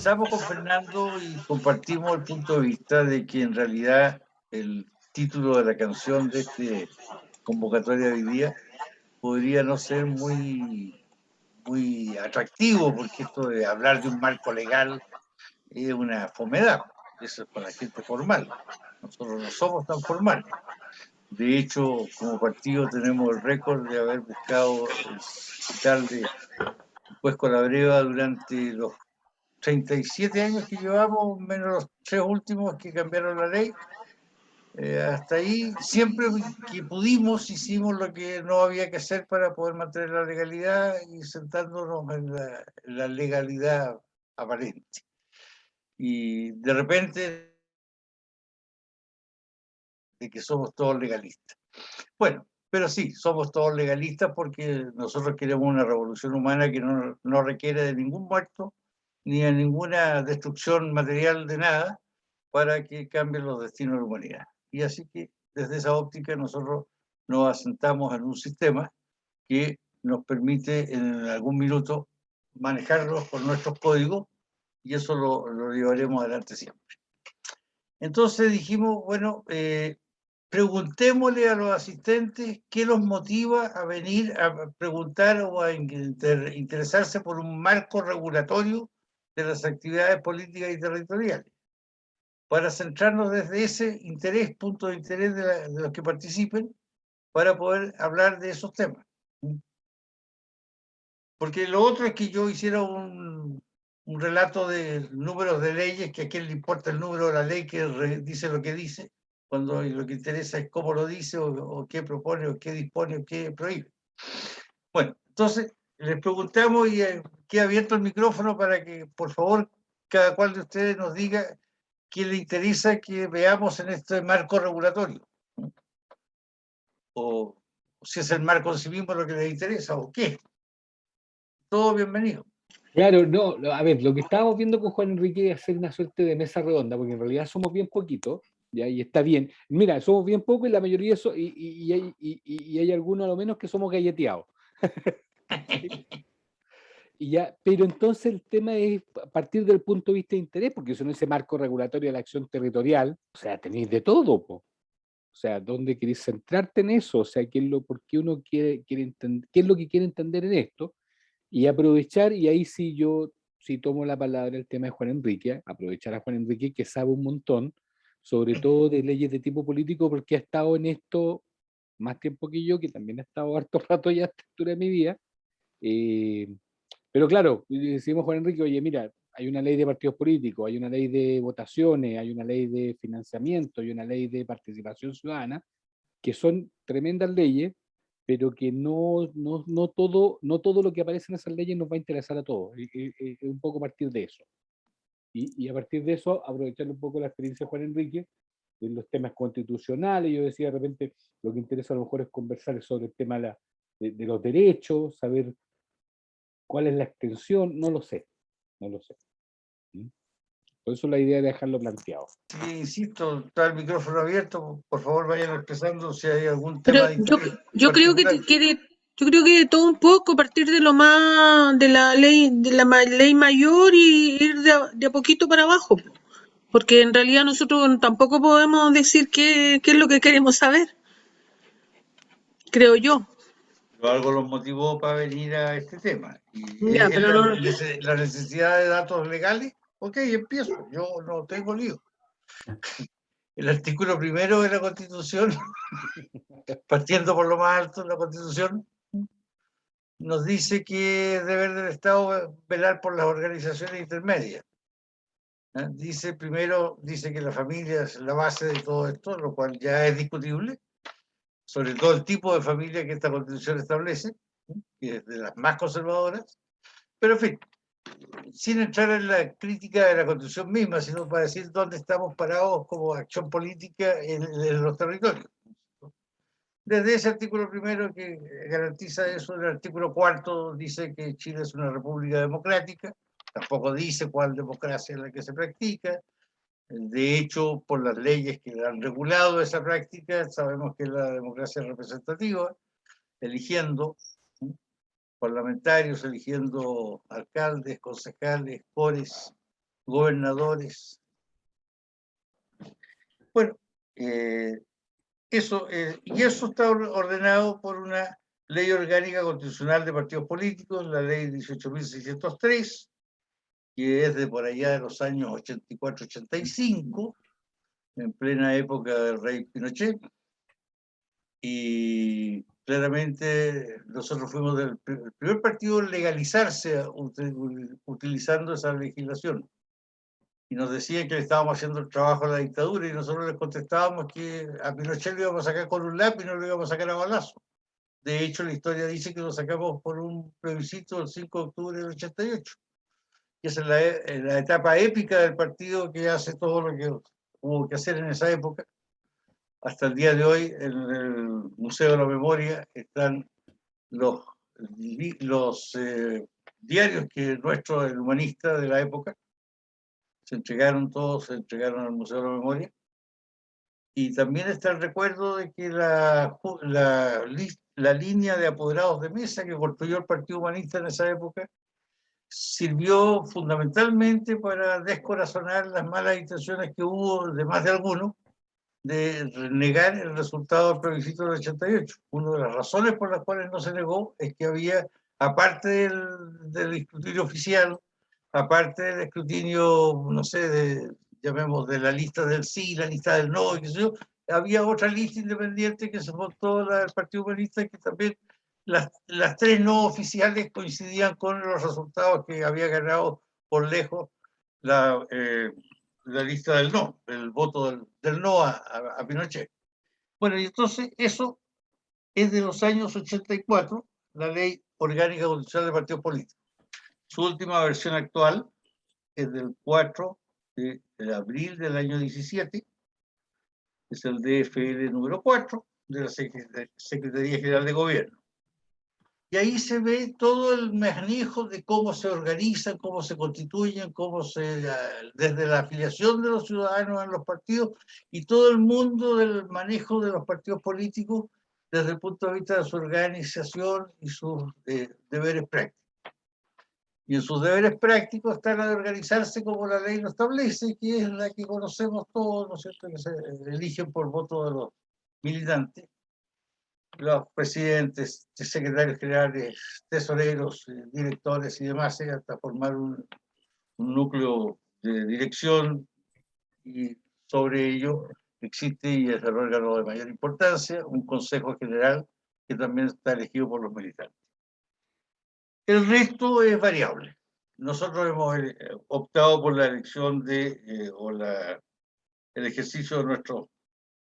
conversamos con Fernando y compartimos el punto de vista de que en realidad el título de la canción de este convocatoria de hoy día podría no ser muy atractivo, porque esto de hablar de un marco legal es una fomedad. Eso es para la gente formal. Nosotros no somos tan formales. De hecho, como partido tenemos el récord de haber buscado quitarle el juez Colabreva durante los 37 años que llevamos, menos los 3 últimos que cambiaron la ley. Hasta ahí, siempre que pudimos, hicimos lo que no había que hacer para poder mantener la legalidad y sentándonos en la legalidad aparente. Y de repente, de que somos todos legalistas. Bueno, pero sí, somos todos legalistas porque nosotros queremos una revolución humana que no requiere de ningún muerto ni de ninguna destrucción material de nada para que cambien los destinos de la humanidad. Y así que desde esa óptica nosotros nos asentamos en un sistema que nos permite en algún minuto manejarlos con nuestros códigos y eso lo llevaremos adelante siempre. Entonces dijimos, bueno, preguntémosle a los asistentes qué los motiva a venir a preguntar o a interesarse por un marco regulatorio de las actividades políticas y territoriales, para centrarnos desde ese interés, punto de interés de los que participen, para poder hablar de esos temas. Porque lo otro es que yo hiciera un relato de números de leyes, que a quién le importa el número de la ley que dice lo que dice, cuando lo que interesa es cómo lo dice, o qué propone, o qué dispone, o qué prohíbe. Bueno, entonces les preguntamos y queda abierto el micrófono para que, por favor, cada cual de ustedes nos diga qué le interesa que veamos en este marco regulatorio. O si es el marco en sí mismo lo que les interesa, o qué. Todo bienvenido. Claro, no, a ver, lo que estábamos viendo con Juan Enrique es hacer una suerte de mesa redonda, porque en realidad somos bien poquitos, ¿ya? Y está bien. Mira, somos bien pocos y la mayoría y hay algunos a lo menos que somos galleteados. Y ya, pero entonces el tema es a partir del punto de vista de interés, porque son ese marco regulatorio de la acción territorial, o sea, tenéis de todo, po. O sea, ¿dónde queréis centrarte en eso? O sea, ¿por qué uno quiere entender, qué es lo que quiere entender en esto? Y aprovechar, y ahí sí yo sí tomo la palabra el tema de Juan Enrique, aprovechar a Juan Enrique que sabe un montón, sobre todo de leyes de tipo político, porque ha estado en esto más tiempo que yo, que también ha estado harto rato ya a esta altura de mi vida. Pero claro, decimos Juan Enrique, oye, mira, hay una ley de partidos políticos, hay una ley de votaciones, hay una ley de financiamiento, hay una ley de participación ciudadana, que son tremendas leyes, pero que no todo lo que aparece en esas leyes nos va a interesar a todos. Es un poco a partir de eso. Y a partir de eso, aprovechando un poco la experiencia de Juan Enrique, de los temas constitucionales, yo decía de repente, lo que interesa a lo mejor es conversar sobre el tema de los derechos, saber cuál es la extensión, no lo sé. ¿Mm? Por eso la idea de dejarlo planteado. Sí, insisto, está el micrófono abierto, por favor vayan expresando si hay algún Pero tema de interés yo creo yo creo que todo un poco, partir de lo más, de la ley mayor y ir de a poquito para abajo. Porque en realidad nosotros tampoco podemos decir qué es lo que queremos saber, creo yo. Pero algo los motivó para venir a este tema. Y Ya, es pero no, la necesidad de datos legales. Ok, empiezo, yo no tengo lío. El artículo primero de la Constitución, partiendo por lo más alto de la Constitución, nos dice que es deber del Estado velar por las organizaciones intermedias. Dice que la familia es la base de todo esto, lo cual ya es discutible, sobre todo el tipo de familia que esta Constitución establece, que es de las más conservadoras, pero en fin, sin entrar en la crítica de la Constitución misma, sino para decir dónde estamos parados como acción política en los territorios. Desde ese artículo primero que garantiza eso, el artículo cuarto dice que Chile es una república democrática, tampoco dice cuál democracia es la que se practica. De hecho, por las leyes que han regulado esa práctica, sabemos que es la democracia representativa, eligiendo parlamentarios, eligiendo alcaldes, concejales, cores, gobernadores. Bueno, eso está ordenado por una ley orgánica constitucional de partidos políticos, la ley 18.603, que es de por allá de los años 84-85, en plena época del rey Pinochet. Y claramente nosotros fuimos el primer partido en legalizarse utilizando esa legislación. Y nos decían que le estábamos haciendo el trabajo a la dictadura y nosotros les contestábamos que a Pinochet lo íbamos a sacar con un lápiz y no lo íbamos a sacar a balazo. De hecho, la historia dice que lo sacamos por un plebiscito el 5 de octubre del 88. Y esa es la etapa épica del partido que hace todo lo que hubo que hacer en esa época. Hasta el día de hoy, en el Museo de la Memoria, están los diarios que el humanista de la época se entregaron al Museo de la Memoria. Y también está el recuerdo de que la línea de apoderados de mesa que construyó el Partido Humanista en esa época sirvió fundamentalmente para descorazonar las malas intenciones que hubo de más de algunos de negar el resultado del plebiscito del 88. Una de las razones por las cuales no se negó es que había, aparte del escrutinio oficial, aparte del escrutinio, no sé, llamemos de la lista del sí, la lista del no, qué sé yo, había otra lista independiente que se montó la del Partido Comunista, que también las tres no oficiales coincidían con los resultados que había ganado por lejos la lista del no, el voto del no a Pinochet. Bueno, y entonces eso es de los años 84, la Ley Orgánica Constitucional de Partidos Políticos. Su última versión actual es del 4 de abril del año 17, es el DFL número 4 de la Secretaría General de Gobierno. Y ahí se ve todo el manejo de cómo se organizan, cómo se constituyen, desde la afiliación de los ciudadanos en los partidos y todo el mundo del manejo de los partidos políticos desde el punto de vista de su organización y sus deberes prácticos. Y en sus deberes prácticos está la de organizarse como la ley lo establece, que es la que conocemos todos, ¿no es cierto?, que se eligen por voto de los militantes, los presidentes, secretarios generales, tesoreros, directores y demás, hasta formar un núcleo de dirección, y sobre ello existe, y es el órgano de mayor importancia, un consejo general que también está elegido por los militantes. El resto es variable. Nosotros hemos optado por la elección el ejercicio de nuestros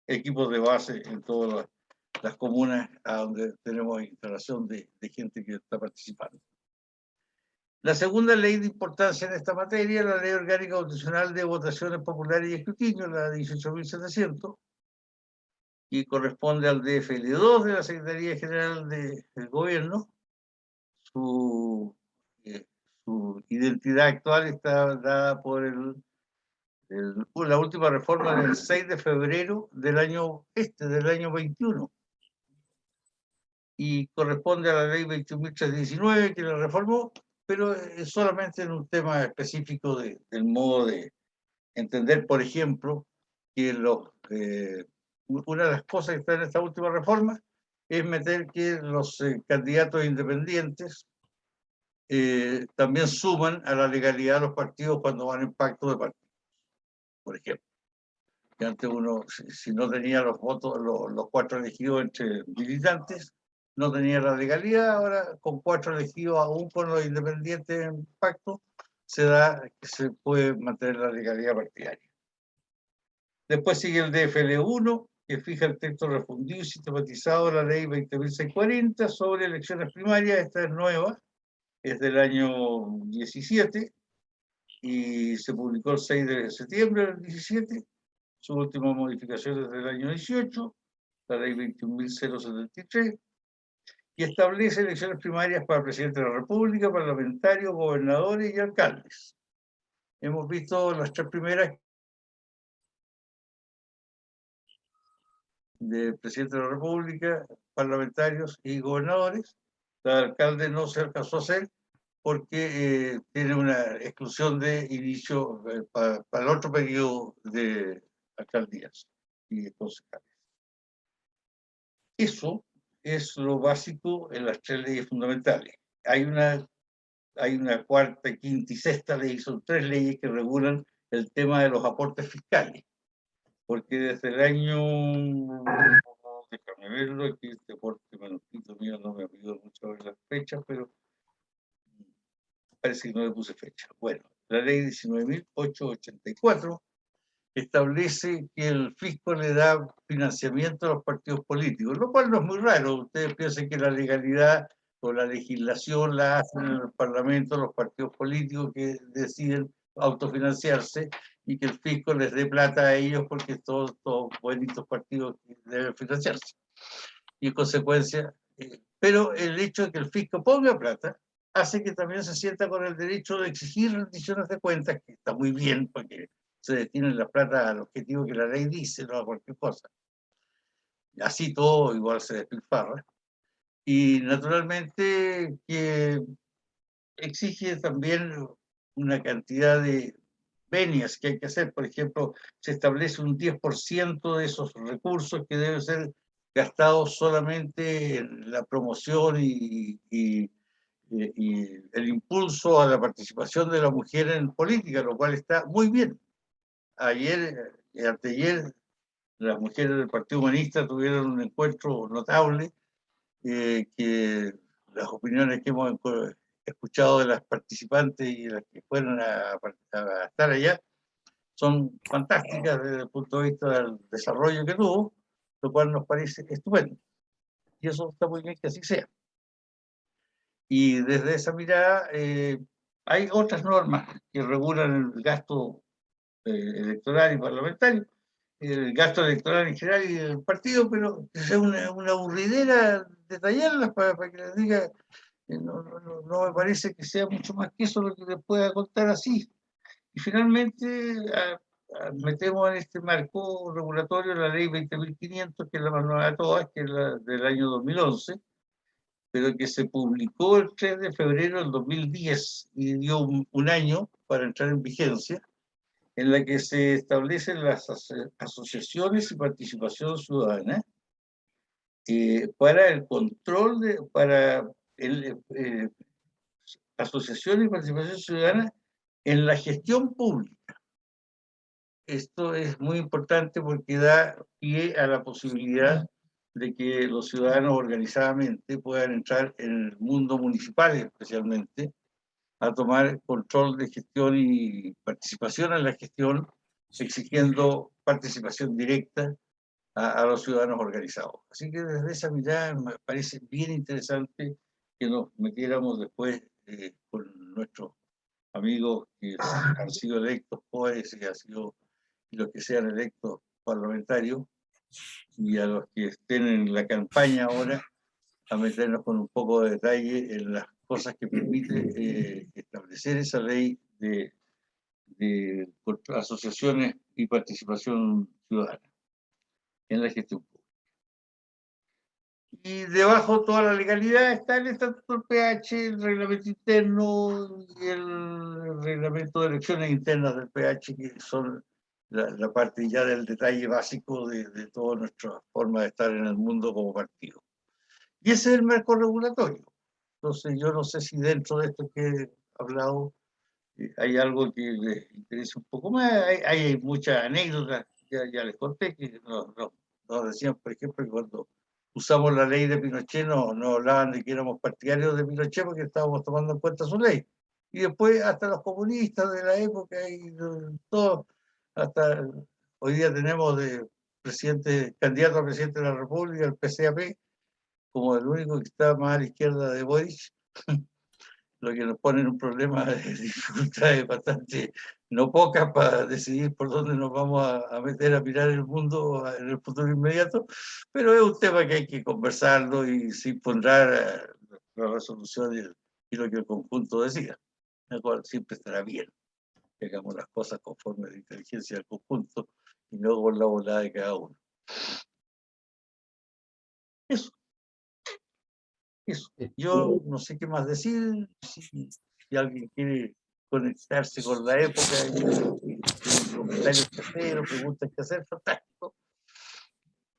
equipos de base en todas las comunas a donde tenemos instalación de gente que está participando. La segunda ley de importancia en esta materia es la Ley Orgánica Constitucional de Votaciones Populares y Escrutinio, la 18.700, y corresponde al DFL2 de la Secretaría General del Gobierno. Su identidad actual está dada por la última reforma del 6 de febrero del año 21, y corresponde a la ley 21.319 que la reformó, pero es solamente en un tema específico del modo de entender, por ejemplo, que una de las cosas que está en esta última reforma es meter que los candidatos independientes también suman a la legalidad de los partidos cuando van en pacto de partidos, por ejemplo. Que antes uno, si no tenía los votos, los 4 elegidos entre militantes, no tenía la legalidad. Ahora, con 4 elegidos, aún con los independientes en pacto, se puede mantener la legalidad partidaria. Después sigue el DFL1, que fija el texto refundido y sistematizado de la ley 20.640 sobre elecciones primarias. Esta es nueva, es del año 17 y se publicó el 6 de septiembre del 17. Su última modificación es del año 18, la ley 21.073, y establece elecciones primarias para presidente de la República, parlamentarios, gobernadores y alcaldes. Hemos visto las 3 primeras de presidente de la República, parlamentarios y gobernadores. La de alcalde no se alcanzó a hacer porque tiene una exclusión de inicio para el otro periodo de alcaldías y concejales. Eso es lo básico en las 3 leyes fundamentales. Hay una cuarta, quinta y sexta ley, son 3 leyes que regulan el tema de los aportes fiscales, porque desde el año, déjame verlo, aquí este aporte manuscrito mío no me ayuda mucho a ver las fechas, pero parece que no le puse fecha. Bueno, la ley 19.884 establece que el fisco le da financiamiento a los partidos políticos, lo cual no es muy raro. Ustedes piensan que la legalidad o la legislación la hacen en el Parlamento los partidos políticos que deciden autofinanciarse y que el fisco les dé plata a ellos porque todos buenitos partidos deben financiarse. Y en consecuencia, pero el hecho de que el fisco ponga plata hace que también se sienta con el derecho de exigir rendiciones de cuentas, que está muy bien porque se destinan la plata al objetivo que la ley dice, no a cualquier cosa. Así todo igual se despilfarra. Y naturalmente que exige también una cantidad de venias que hay que hacer. Por ejemplo, se establece un 10% de esos recursos que deben ser gastados solamente en la promoción y el impulso a la participación de la mujer en política, lo cual está muy bien. Ayer y anteayer, las mujeres del Partido Humanista tuvieron un encuentro notable, que las opiniones que hemos escuchado de las participantes y las que fueron a estar allá son fantásticas desde el punto de vista del desarrollo que tuvo, lo cual nos parece estupendo. Y eso está muy bien que así sea. Y desde esa mirada hay otras normas que regulan el gasto electoral y parlamentario, el gasto electoral en general y el partido, pero es una aburridera detallarlas para que les diga, no me parece que sea mucho más que eso lo que les pueda contar así. Y finalmente metemos en este marco regulatorio la ley 20.500, que es la más nueva de todas, que es la del año 2011, pero que se publicó el 3 de febrero del 2010 y dio un año para entrar en vigencia, en la que se establecen las asociaciones y participación ciudadana para el control para asociaciones y participación ciudadana en la gestión pública. Esto es muy importante porque da pie a la posibilidad de que los ciudadanos organizadamente puedan entrar en el mundo municipal especialmente a tomar control de gestión y participación en la gestión, exigiendo participación directa a los ciudadanos organizados. Así que desde esa mirada me parece bien interesante que nos metiéramos después con nuestros amigos que han sido electos POEs y los que sean electos parlamentarios, y a los que estén en la campaña ahora, a meternos con un poco de detalle en las cosas que permite establecer esa ley de asociaciones y participación ciudadana en la gestión pública. Y debajo toda la legalidad está el estatuto del PH, el reglamento interno y el reglamento de elecciones internas del PH, que son la parte ya del detalle básico de toda nuestra forma de estar en el mundo como partido. Y ese es el marco regulatorio. Entonces yo no sé si dentro de esto que he hablado hay algo que les interese un poco más. Hay muchas anécdotas, ya les conté, que nos decían, por ejemplo, que cuando usamos la ley de Pinochet no hablaban de que éramos partidarios de Pinochet porque estábamos tomando en cuenta su ley. Y después hasta los comunistas de la época y todo, hasta hoy día tenemos de candidato a presidente de la República, el PCAP, como el único que está más a la izquierda de Boric, lo que nos pone en un problema de dificultades bastante no pocas para decidir por dónde nos vamos a meter a mirar el mundo en el futuro inmediato, pero es un tema que hay que conversarlo y sin pondrar la resolución y lo que el conjunto decida, lo cual siempre estará bien que hagamos las cosas conforme a la inteligencia del conjunto y no con la volada de cada uno. Eso. Yo no sé qué más decir, si si alguien quiere conectarse con la época, y comentarios que hacer o preguntas que hacer, fantástico.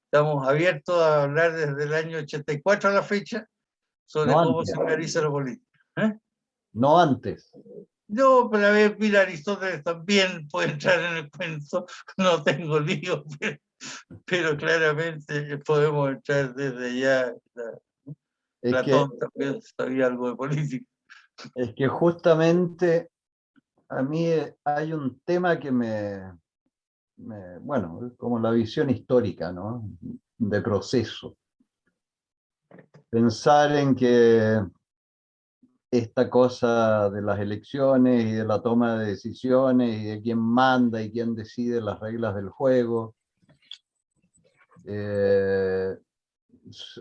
Estamos abiertos a hablar desde el año 84 a la fecha sobre No cómo antes. se organiza la política. No antes. Yo, pero a ver, mira, Aristóteles también puede entrar en el cuento, no tengo lío, pero claramente podemos entrar desde ya. Es que, Platón también sabía algo de política. es que justamente a mí hay un tema que bueno, como la visión histórica, ¿no? De proceso. Pensar en que esta cosa de las elecciones y de la toma de decisiones y de quién manda y quién decide las reglas del juego,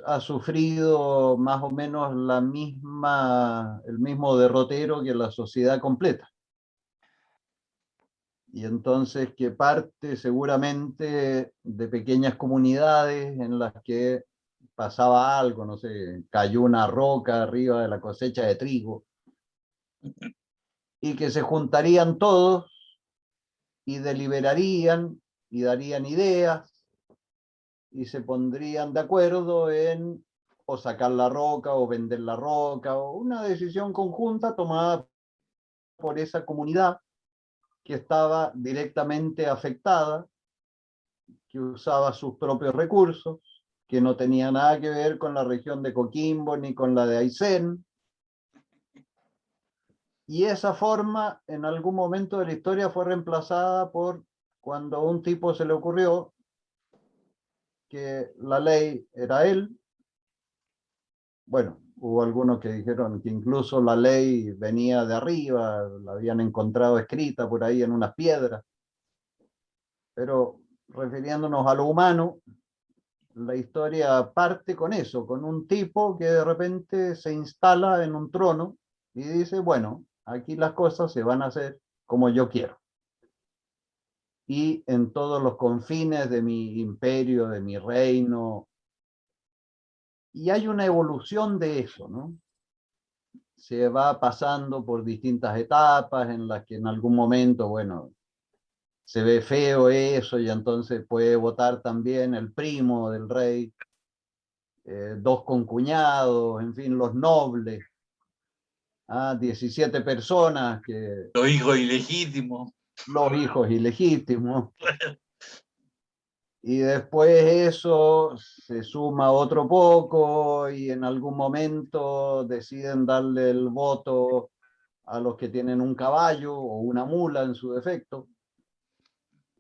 ha sufrido más o menos el mismo derrotero que la sociedad completa. Y entonces que parte seguramente de pequeñas comunidades en las que pasaba algo, no sé, cayó una roca arriba de la cosecha de trigo, y que se juntarían todos y deliberarían y darían ideas y se pondrían de acuerdo en o sacar la roca o vender la roca, o una decisión conjunta tomada por esa comunidad que estaba directamente afectada, que usaba sus propios recursos, que no tenía nada que ver con la región de Coquimbo ni con la de Aysén. Y esa forma en algún momento de la historia fue reemplazada por cuando a un tipo se le ocurrió que la ley era él. Bueno, hubo algunos que dijeron que incluso la ley venía de arriba, la habían encontrado escrita por ahí en unas piedras. Pero refiriéndonos a lo humano, la historia parte con eso, con un tipo que de repente se instala en un trono y dice, bueno, aquí las cosas se van a hacer como yo quiero. Y en todos los confines de mi imperio, de mi reino. Y hay una evolución de eso, ¿no? Se va pasando por distintas etapas en las que en algún momento, bueno, se ve feo eso y entonces puede votar también el primo del rey, dos concuñados, en fin, los nobles, 17 personas, que Los hijos ilegítimos. los hijos ilegítimos. Y después eso se suma otro poco y en algún momento deciden darle el voto a los que tienen un caballo o una mula en su defecto.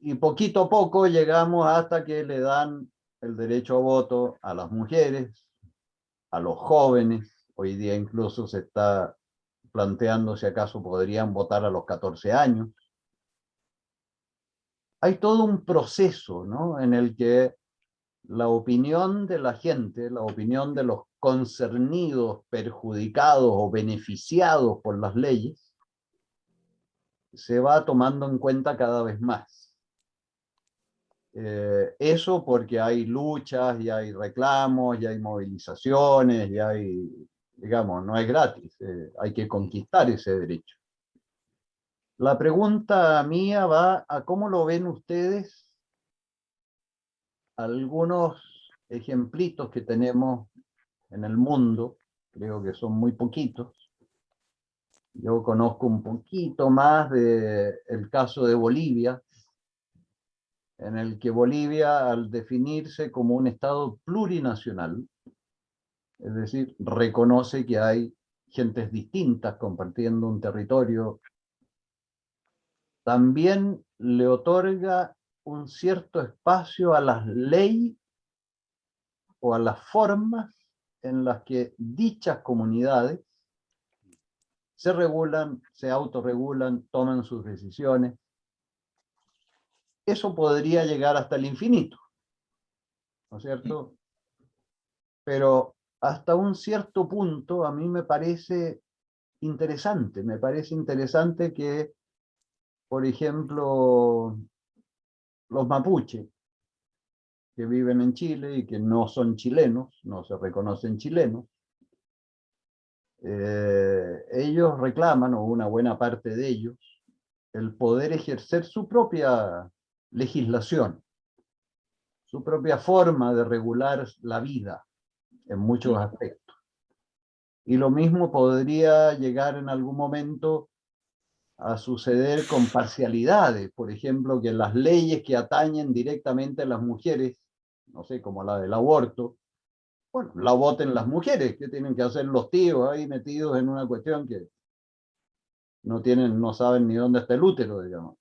Y poquito a poco llegamos hasta que le dan el derecho a voto a las mujeres, a los jóvenes. Hoy día incluso se está planteando si acaso podrían votar a los 14 años. Hay todo un proceso, ¿no?, en el que la opinión de la gente, la opinión de los concernidos, perjudicados o beneficiados por las leyes, se va tomando en cuenta cada vez más. Eso porque hay luchas y hay reclamos y hay movilizaciones y hay, digamos, no es gratis, hay que conquistar ese derecho. La pregunta mía va a cómo lo ven ustedes algunos ejemplitos que tenemos en el mundo, creo que son muy poquitos. Yo conozco un poquito más del caso de Bolivia, en el que Bolivia, al definirse como un estado plurinacional, es decir, reconoce que hay gentes distintas compartiendo un territorio, también le otorga un cierto espacio a las leyes o a las formas en las que dichas comunidades se regulan, se autorregulan, toman sus decisiones. Eso podría llegar hasta el infinito, ¿no es cierto? Pero hasta un cierto punto a mí me parece interesante que, por ejemplo, los mapuches, que viven en Chile y que no son chilenos, no se reconocen chilenos, ellos ellos reclaman, o una buena parte de ellos, el poder ejercer su propia legislación, su propia forma de regular la vida en muchos aspectos. Y lo mismo podría llegar en algún momento a suceder con parcialidades, por ejemplo, que las leyes que atañen directamente a las mujeres, no sé, como la del aborto, bueno, la voten las mujeres, que tienen que hacer los tíos ahí metidos en una cuestión que no saben ni dónde está el útero, digamos.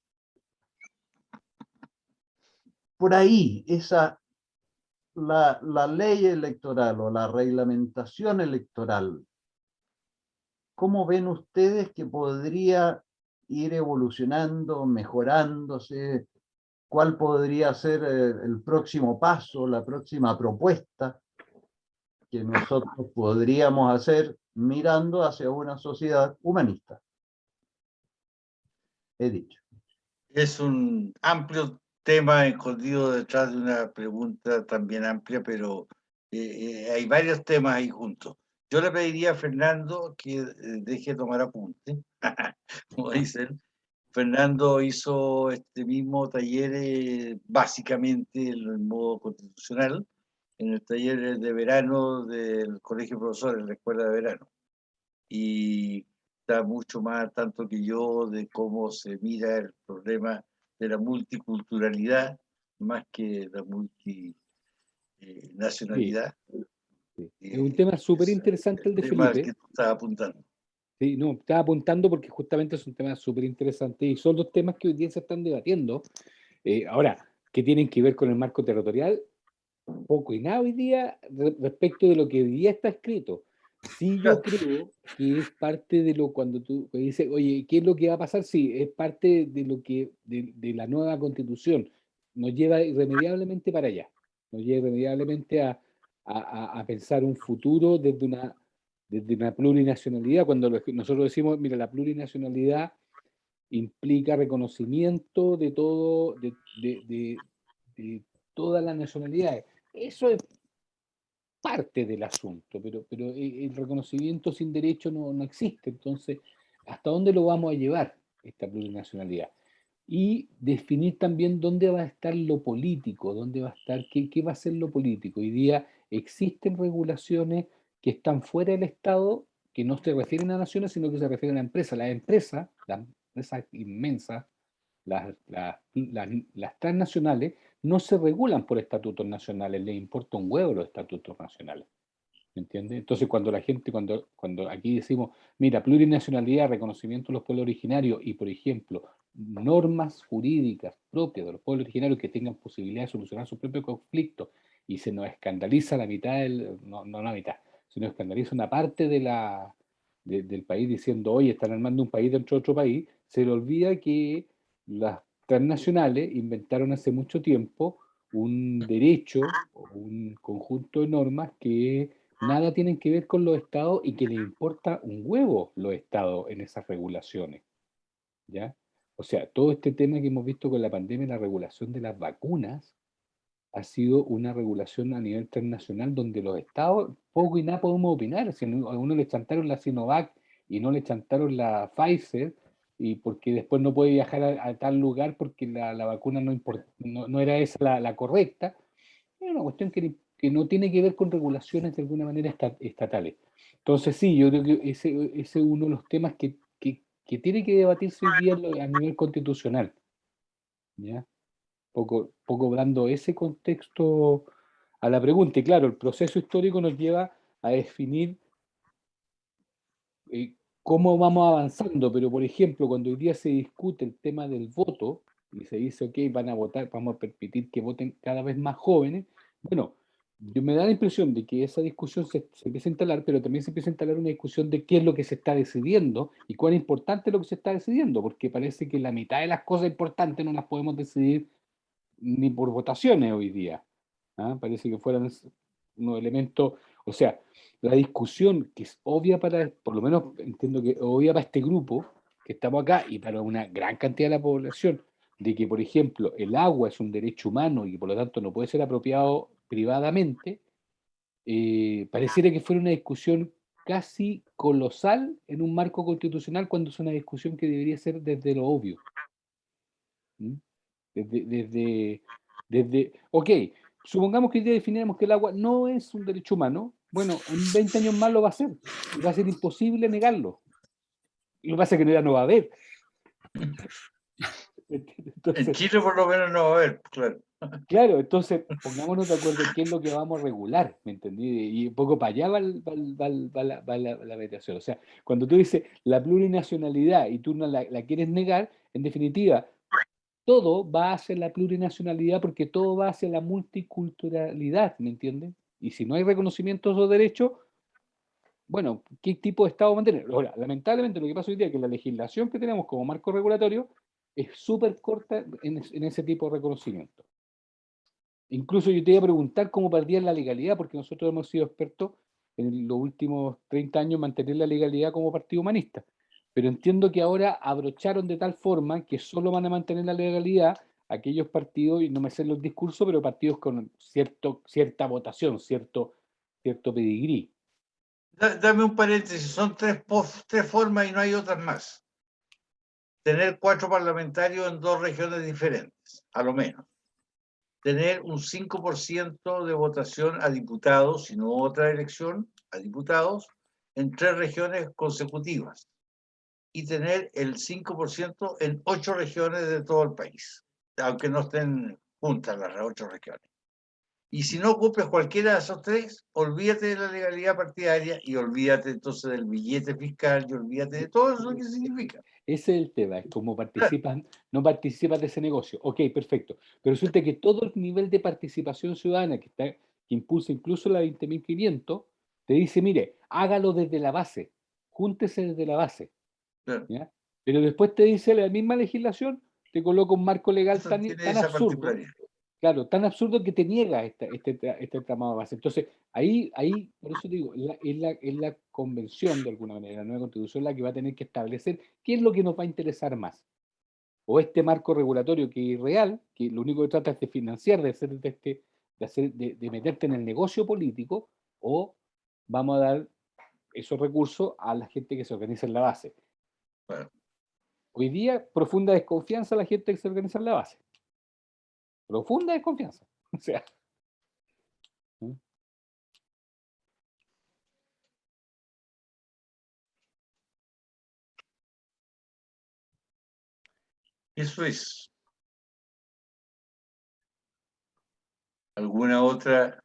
Por ahí, la ley electoral o la reglamentación electoral, ¿cómo ven ustedes que podría ir evolucionando, mejorándose? ¿Cuál podría ser el próximo paso, la próxima propuesta que nosotros podríamos hacer mirando hacia una sociedad humanista? He dicho. Es un amplio tema escondido detrás de una pregunta también amplia, pero hay varios temas ahí juntos. Yo le pediría a Fernando que deje de tomar apunte, como dicen. Fernando hizo este mismo taller básicamente en el modo constitucional, en el taller de verano del Colegio de Profesores, en la Escuela de Verano. Y está mucho más tanto que yo de cómo se mira el problema de la multiculturalidad más que la multinacionalidad. Sí. Es un tema súper interesante el de tema al Felipe. que tú estás apuntando. Sí, no, estaba apuntando porque justamente es un tema súper interesante y son los temas que hoy día se están debatiendo. Ahora, ¿qué tienen que ver con el marco territorial? Poco y nada hoy día respecto de lo que hoy día está escrito. Sí, yo creo que es parte de lo cuando tú dices, oye, ¿qué es lo que va a pasar? Sí, es parte de lo que de la nueva constitución nos lleva irremediablemente para allá, nos lleva irremediablemente a pensar un futuro desde una plurinacionalidad. Cuando nosotros decimos, mira, la plurinacionalidad implica reconocimiento de todo, de todas las nacionalidades. Eso es parte del asunto, pero el reconocimiento sin derecho no existe. Entonces, ¿hasta dónde lo vamos a llevar esta plurinacionalidad? Y definir también dónde va a estar lo político, dónde va a estar, qué va a ser lo político. Hoy día existen regulaciones que están fuera del Estado, que no se refieren a naciones, sino que se refieren a empresas. Las empresas inmensas, las transnacionales, no se regulan por estatutos nacionales, les importa un huevo los estatutos nacionales. ¿Me entiendes? Entonces, cuando la gente, cuando aquí decimos, mira, plurinacionalidad, reconocimiento de los pueblos originarios y, por ejemplo, normas jurídicas propias de los pueblos originarios que tengan posibilidad de solucionar sus propios conflictos y se nos escandaliza la mitad, no la mitad, se nos escandaliza una parte del país diciendo, oye, están armando un país dentro de otro país, se le olvida que las transnacionales inventaron hace mucho tiempo un derecho o un conjunto de normas que nada tienen que ver con los estados y que les importa un huevo los estados en esas regulaciones, ¿ya? O sea, todo este tema que hemos visto con la pandemia, la regulación de las vacunas, ha sido una regulación a nivel internacional donde los estados poco y nada podemos opinar. Si a uno le chantaron la Sinovac y no le chantaron la Pfizer, y porque después no puede viajar a tal lugar porque la vacuna no era esa la correcta, es una cuestión que no tiene que ver con regulaciones de alguna manera estatales. Entonces sí, yo creo que ese es uno de los temas que tiene que debatirse hoy día a nivel constitucional, ¿ya? Poco dando ese contexto a la pregunta. Y claro, el proceso histórico nos lleva a definir cómo vamos avanzando, pero por ejemplo, cuando hoy día se discute el tema del voto y se dice, ok, van a votar, vamos a permitir que voten cada vez más jóvenes, bueno, yo me da la impresión de que esa discusión se empieza a instalar, pero también se empieza a instalar una discusión de qué es lo que se está decidiendo y cuán importante es lo que se está decidiendo, porque parece que la mitad de las cosas importantes no las podemos decidir ni por votaciones hoy día. ¿Ah? Parece que fueran unos elementos, o sea, la discusión que es obvia para, por lo menos entiendo que obvia para este grupo que estamos acá y para una gran cantidad de la población, de que, por ejemplo, el agua es un derecho humano y por lo tanto no puede ser apropiado privadamente, pareciera que fuera una discusión casi colosal en un marco constitucional cuando es una discusión que debería ser desde lo obvio. ¿Mm? Ok, supongamos que hoy día definiéramos que el agua no es un derecho humano, bueno, en 20 años más lo va a ser, y va a ser imposible negarlo. Lo que pasa es que ya no va a haber. En Entonces, Chile por lo menos no va a haber, claro. claro, entonces pongámonos de acuerdo en qué es lo que vamos a regular, ¿me entendí? Y un poco para allá va la mediación. O sea, cuando tú dices la plurinacionalidad y tú no la quieres negar, en definitiva, todo va hacia la plurinacionalidad porque todo va hacia la multiculturalidad, ¿me entiendes? Y si no hay reconocimiento de esos derechos, bueno, ¿qué tipo de Estado mantener? Ahora, lamentablemente lo que pasa hoy día es que la legislación que tenemos como marco regulatorio es súper corta en ese tipo de reconocimiento. Incluso yo te iba a preguntar cómo partía la legalidad, porque nosotros hemos sido expertos en los últimos 30 años en mantener la legalidad como partido humanista. Pero entiendo que ahora abrocharon de tal forma que solo van a mantener la legalidad aquellos partidos, y no me sé los discursos, pero partidos con cierta votación, cierto pedigrí. Dame un paréntesis, son tres formas y no hay otras más. Tener 4 parlamentarios en 2 regiones diferentes, a lo menos. Tener un 5% de votación a diputados, si no otra elección, a diputados, en 3 regiones consecutivas. Y tener el 5% en 8 regiones de todo el país, aunque no estén juntas las 8 regiones. Y si no cumples cualquiera de esos 3, olvídate de la legalidad partidaria y olvídate entonces del billete fiscal y olvídate de todo eso que significa. Ese es el tema, es como participan, no participas de ese negocio. Ok, perfecto. Pero resulta que todo el nivel de participación ciudadana que impulsa incluso la 20.500, te dice, mire, hágalo desde la base, júntese desde la base. Claro. ¿Ya? Pero después te dice la misma legislación, te coloca un marco legal Eso tan tiene esa absurdo, particularidad. claro, tan absurdo que te niega este tramado de base. Entonces, ahí, por eso te digo, es la convención, de alguna manera, la nueva constitución, la que va a tener que establecer qué es lo que nos va a interesar más. O este marco regulatorio que es real, que lo único que trata es de financiar, de meterte en el negocio político, o vamos a dar esos recursos a la gente que se organiza en la base. Bueno. Hoy día, profunda desconfianza a la gente que se organiza en la base. Profunda desconfianza. O sea. Eso es. ¿Alguna otra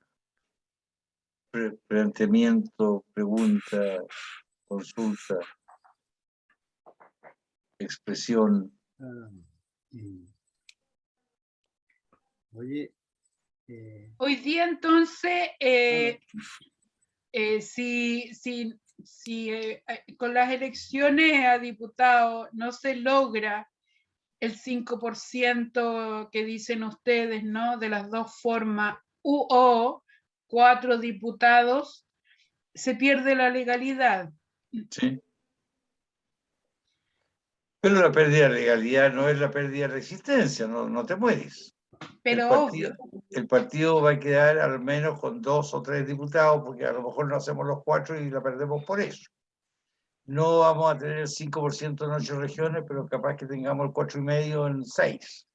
planteamiento, pregunta, consulta, expresión? Oye. Hoy día entonces, si con las elecciones a diputados no se logra el 5% que dicen ustedes, ¿no? De las dos formas, o 4 diputados, se pierde la legalidad. Sí. Pero la pérdida de legalidad no es la pérdida de resistencia, no te mueres. Pero el partido va a quedar al menos con 2 o 3 diputados, porque a lo mejor no hacemos los 4 y la perdemos por eso. No vamos a tener el 5% en 8 regiones, pero capaz que tengamos el 4,5% en 6.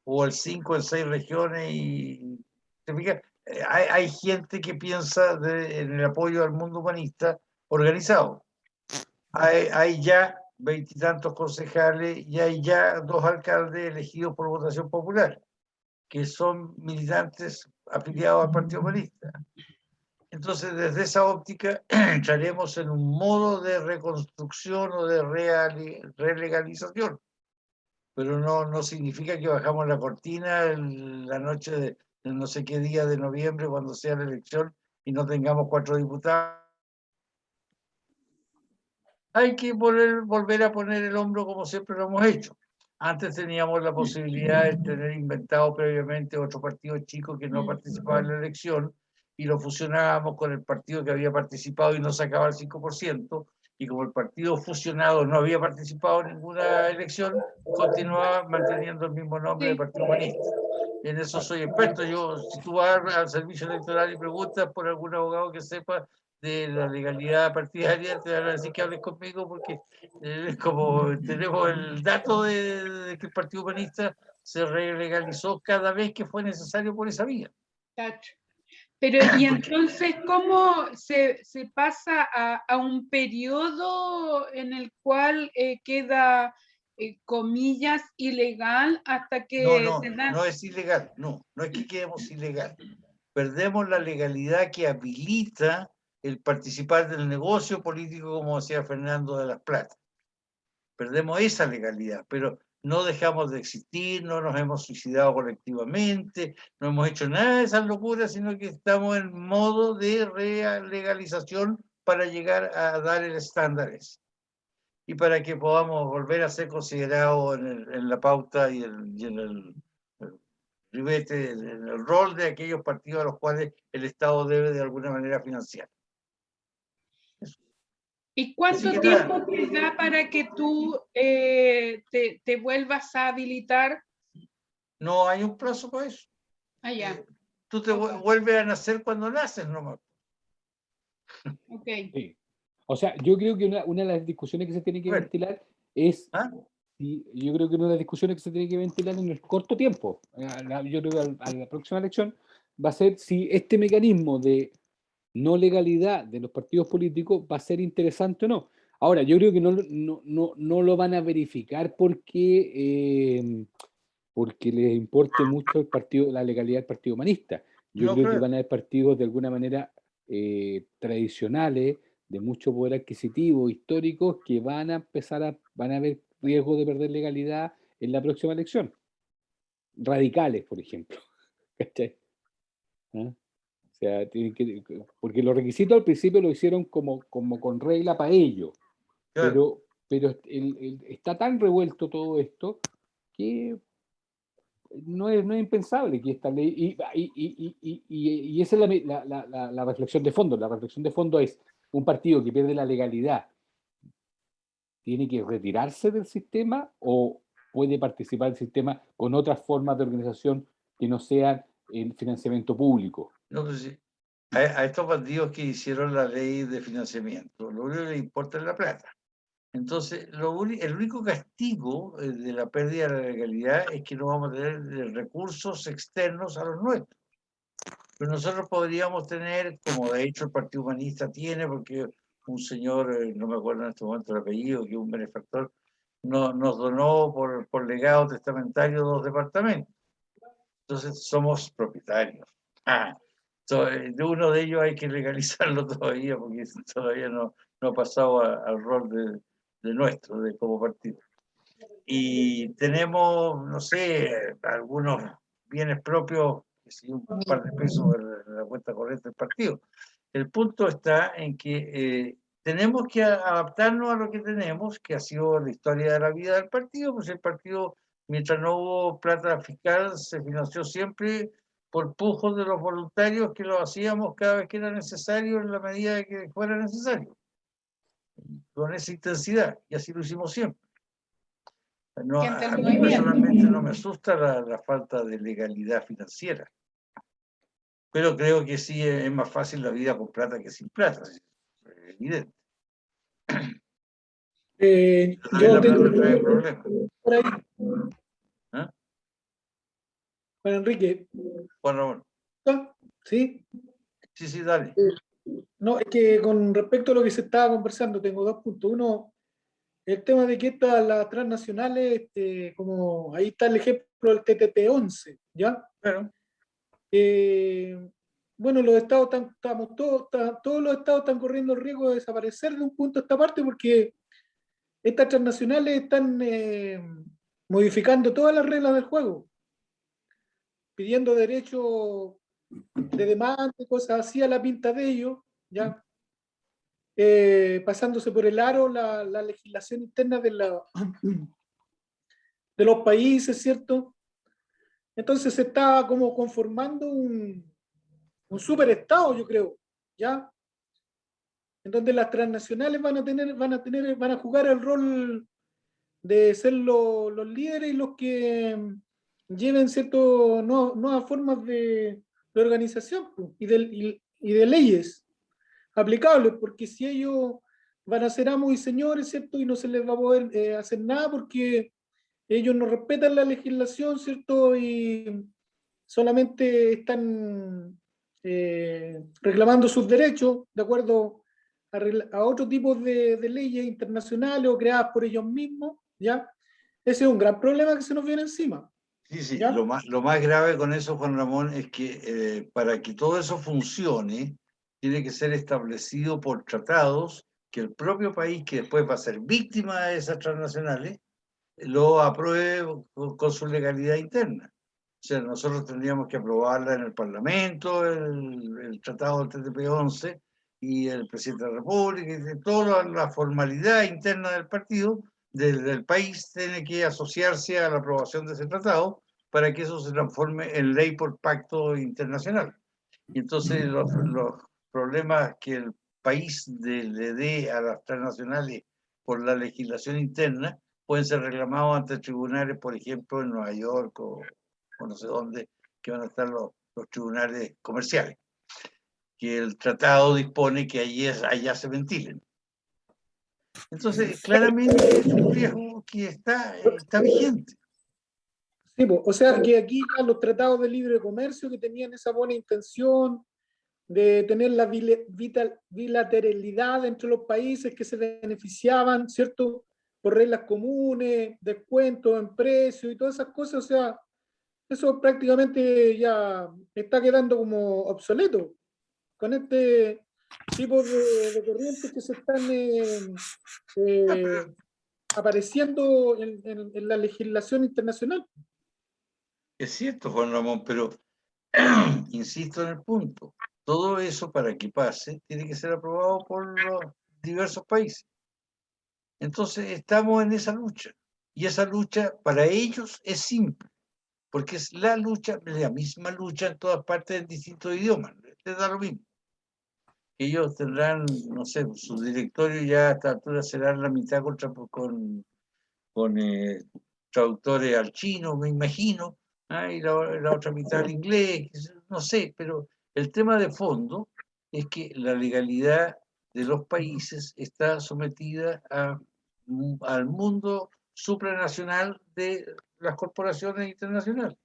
O el 5% en 6 regiones. Y hay gente que piensa en el apoyo al mundo humanista organizado. Hay ya 20 y tantos concejales y hay ya 2 alcaldes elegidos por votación popular, que son militantes afiliados al Partido Comunista. Entonces, desde esa óptica, entraremos en un modo de reconstrucción o de relegalización. Pero no significa que bajamos la cortina la noche de no sé qué día de noviembre, cuando sea la elección, y no tengamos 4 diputados. Hay que volver a poner el hombro como siempre lo hemos hecho. Antes teníamos la posibilidad de tener inventado previamente otro partido chico que no participaba en la elección y lo fusionábamos con el partido que había participado y no sacaba el 5%, y como el partido fusionado no había participado en ninguna elección, continuaba manteniendo el mismo nombre de Partido Humanista. En eso soy experto. Si tú vas al servicio electoral y preguntas por algún abogado que sepa de la legalidad partidaria, te van a decir que hables conmigo porque como tenemos el dato de que el Partido Humanista se legalizó cada vez que fue necesario por esa vía. Tacho. Pero, y entonces, ¿cómo se pasa a un periodo en el cual queda, comillas, ilegal hasta que se dan? No es ilegal, no es que quedemos ilegal. Perdemos la legalidad que habilita el participar del negocio político, como decía Fernando de las Plata. Perdemos esa legalidad, pero no dejamos de existir, no nos hemos suicidado colectivamente, no hemos hecho nada de esas locuras, sino que estamos en modo de legalización para llegar a dar el estándar ese. Y para que podamos volver a ser considerados en la pauta y en el ribete, en el rol de aquellos partidos a los cuales el Estado debe de alguna manera financiar. ¿Y cuánto tiempo te da para que tú te vuelvas a habilitar? No hay un plazo para eso. Allá. Tú te vuelves a nacer cuando naces nomás. Ok. Sí. O sea, yo creo que una de las discusiones que se tiene que ventilar es, yo creo que una de las discusiones que se tiene que ventilar en el corto tiempo, yo creo que a la próxima elección, va a ser si este mecanismo de no legalidad de los partidos políticos va a ser interesante o no. Ahora, yo creo que no lo van a verificar porque les importe mucho la legalidad del Partido Humanista. Yo creo que van a haber partidos de alguna manera tradicionales, de mucho poder adquisitivo, históricos, que van a haber riesgo de perder legalidad en la próxima elección. Radicales, por ejemplo. ¿Cachai? ¿Ah? O sea, porque los requisitos al principio lo hicieron como con regla para ellos. Claro. Pero está tan revuelto todo esto que no es impensable que esta ley, y esa es la reflexión de fondo. La reflexión de fondo es: un partido que pierde la legalidad tiene que retirarse del sistema o puede participar del sistema con otras formas de organización que no sean el financiamiento público. No, pues sí. A estos bandidos que hicieron la ley de financiamiento, lo único que les importa es la plata. Entonces, el único castigo de la pérdida de la legalidad es que no vamos a tener recursos externos a los nuestros. Pero nosotros podríamos tener, como de hecho el Partido Humanista tiene, porque un señor, no me acuerdo en este momento el apellido, que es un benefactor, nos donó por legado testamentario 2 departamentos. Entonces somos propietarios. De uno de ellos hay que legalizarlo todavía, porque todavía no ha pasado al rol de nuestro, de como partido. Y tenemos, no sé, algunos bienes propios, un par de pesos en la cuenta corriente del partido. El punto está en que tenemos que adaptarnos a lo que tenemos, que ha sido la historia de la vida del partido, pues el partido, mientras no hubo plata fiscal, se financió siempre por pujos de los voluntarios que lo hacíamos cada vez que era necesario, en la medida que fuera necesario, con esa intensidad, y así lo hicimos siempre. No, a mí personalmente no me asusta la falta de legalidad financiera, pero creo que sí es más fácil la vida con plata que sin plata, es evidente. Yo tengo problemas. por ahí. ¿Ah? Juan Enrique. Juan Ramón. ¿Sí? Sí, dale. No, es que con respecto a lo que se estaba conversando, tengo 2 puntos. Uno, el tema de que las transnacionales, como ahí está el ejemplo del TTP-11, ¿ya? Claro. Bueno, los estados todos los estados están corriendo el riesgo de desaparecer de un punto a esta parte porque estas transnacionales están modificando todas las reglas del juego, pidiendo derechos de demanda y cosas así a la pinta de ellos, ¿ya? Pasándose por el aro la legislación interna de los países, ¿cierto? Entonces se está como conformando un superestado, yo creo, ¿ya? En donde las transnacionales van a jugar el rol de ser los líderes y los que lleven cierto nuevas formas de organización y de leyes. aplicables, porque si ellos van a ser amos y señores, ¿cierto? Y no se les va a poder hacer nada porque ellos no respetan la legislación, ¿cierto? Y solamente están reclamando sus derechos de acuerdo a otro tipo de leyes internacionales o creadas por ellos mismos, ¿ya? Ese es un gran problema que se nos viene encima. Sí, sí, ¿Ya? lo más grave con eso, Juan Ramón, es que para que todo eso funcione, tiene que ser establecido por tratados que el propio país, que después va a ser víctima de esas transnacionales, lo apruebe con su legalidad interna. O sea, nosotros tendríamos que aprobarla en el Parlamento, el tratado del TTP-11, y el presidente de la República, y toda la formalidad interna del partido, del país, tiene que asociarse a la aprobación de ese tratado para que eso se transforme en ley por pacto internacional. Y entonces los problemas que el país le dé a las transnacionales por la legislación interna pueden ser reclamados ante tribunales, por ejemplo, en Nueva York o no sé dónde, que van a estar los tribunales comerciales, que el tratado dispone que allá se ventilen. Entonces, claramente es un riesgo que está vigente. Sí, pues, o sea que aquí ya los tratados de libre comercio que tenían esa buena intención de tener la bilateralidad entre los países que se beneficiaban, ¿cierto? Por reglas comunes, descuentos en precios y todas esas cosas, o sea, eso prácticamente ya está quedando como obsoleto con este tipo de corrientes que se están apareciendo en la legislación internacional. Es cierto, Juan Ramón, pero insisto en el punto. Todo eso, para que pase, tiene que ser aprobado por los diversos países. Entonces, estamos en esa lucha. Y esa lucha para ellos es simple, porque es la misma lucha en todas partes en distintos idiomas. Les da lo mismo. Ellos tendrán, no sé, su directorio ya a esta altura será la mitad con traductores al chino, me imagino, y la otra mitad al inglés, no sé, pero el tema de fondo es que la legalidad de los países está sometida al mundo supranacional de las corporaciones internacionales,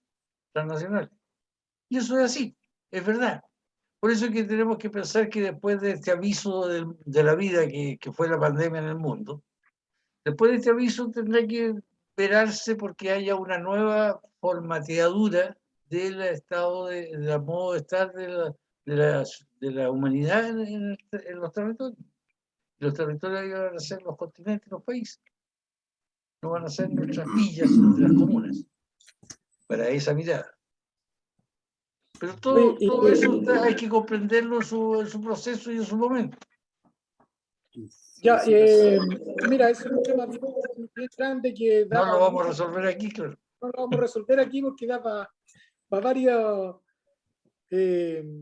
transnacionales. Y eso es así, es verdad. Por eso es que tenemos que pensar que después de este aviso de la vida que fue la pandemia en el mundo, después de este aviso tendrá que esperarse porque haya una nueva formateadura del estado del modo de estar de la humanidad en los territorios. Los territorios van a ser los continentes, los países. No van a ser nuestras villas, nuestras comunas, para esa mirada. Pero todo eso hay que comprenderlo en su proceso y en su momento. Ya, mira, ese es un tema bien grande que da No lo vamos a resolver aquí, claro. No lo vamos a resolver aquí porque da para varias,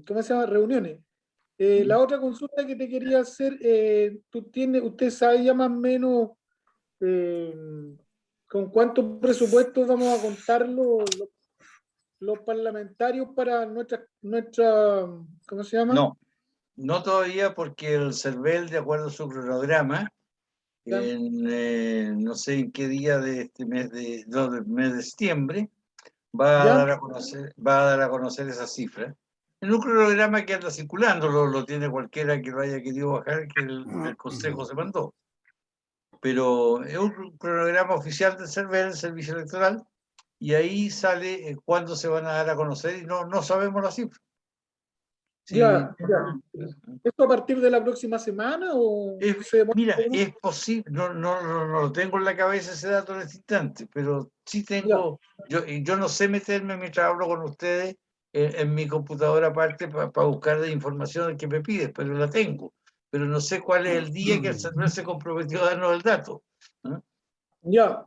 ¿cómo se llama? Reuniones. La otra consulta que te quería hacer, usted sabe ya más o menos con cuántos presupuestos vamos a contar los parlamentarios para nuestra, ¿cómo se llama? No todavía porque el CERVEL, de acuerdo a su cronograma, no sé en qué día de este mes del mes de septiembre, va a dar a conocer esa cifra. En un cronograma que anda circulando, lo tiene cualquiera que lo haya querido bajar, que el Consejo se mandó. Pero es un cronograma oficial del CERVEL, el Servicio Electoral, y ahí sale cuándo se van a dar a conocer y no sabemos la cifra. Sí. Ya. ¿Esto a partir de la próxima semana o mira, es posible, no tengo en la cabeza ese dato en este instante, pero sí tengo, yo no sé meterme mientras hablo con ustedes en mi computadora aparte para buscar de información que me pides, pero la tengo, pero no sé cuál es el día que el CERVEL se comprometió a darnos el dato. Ya,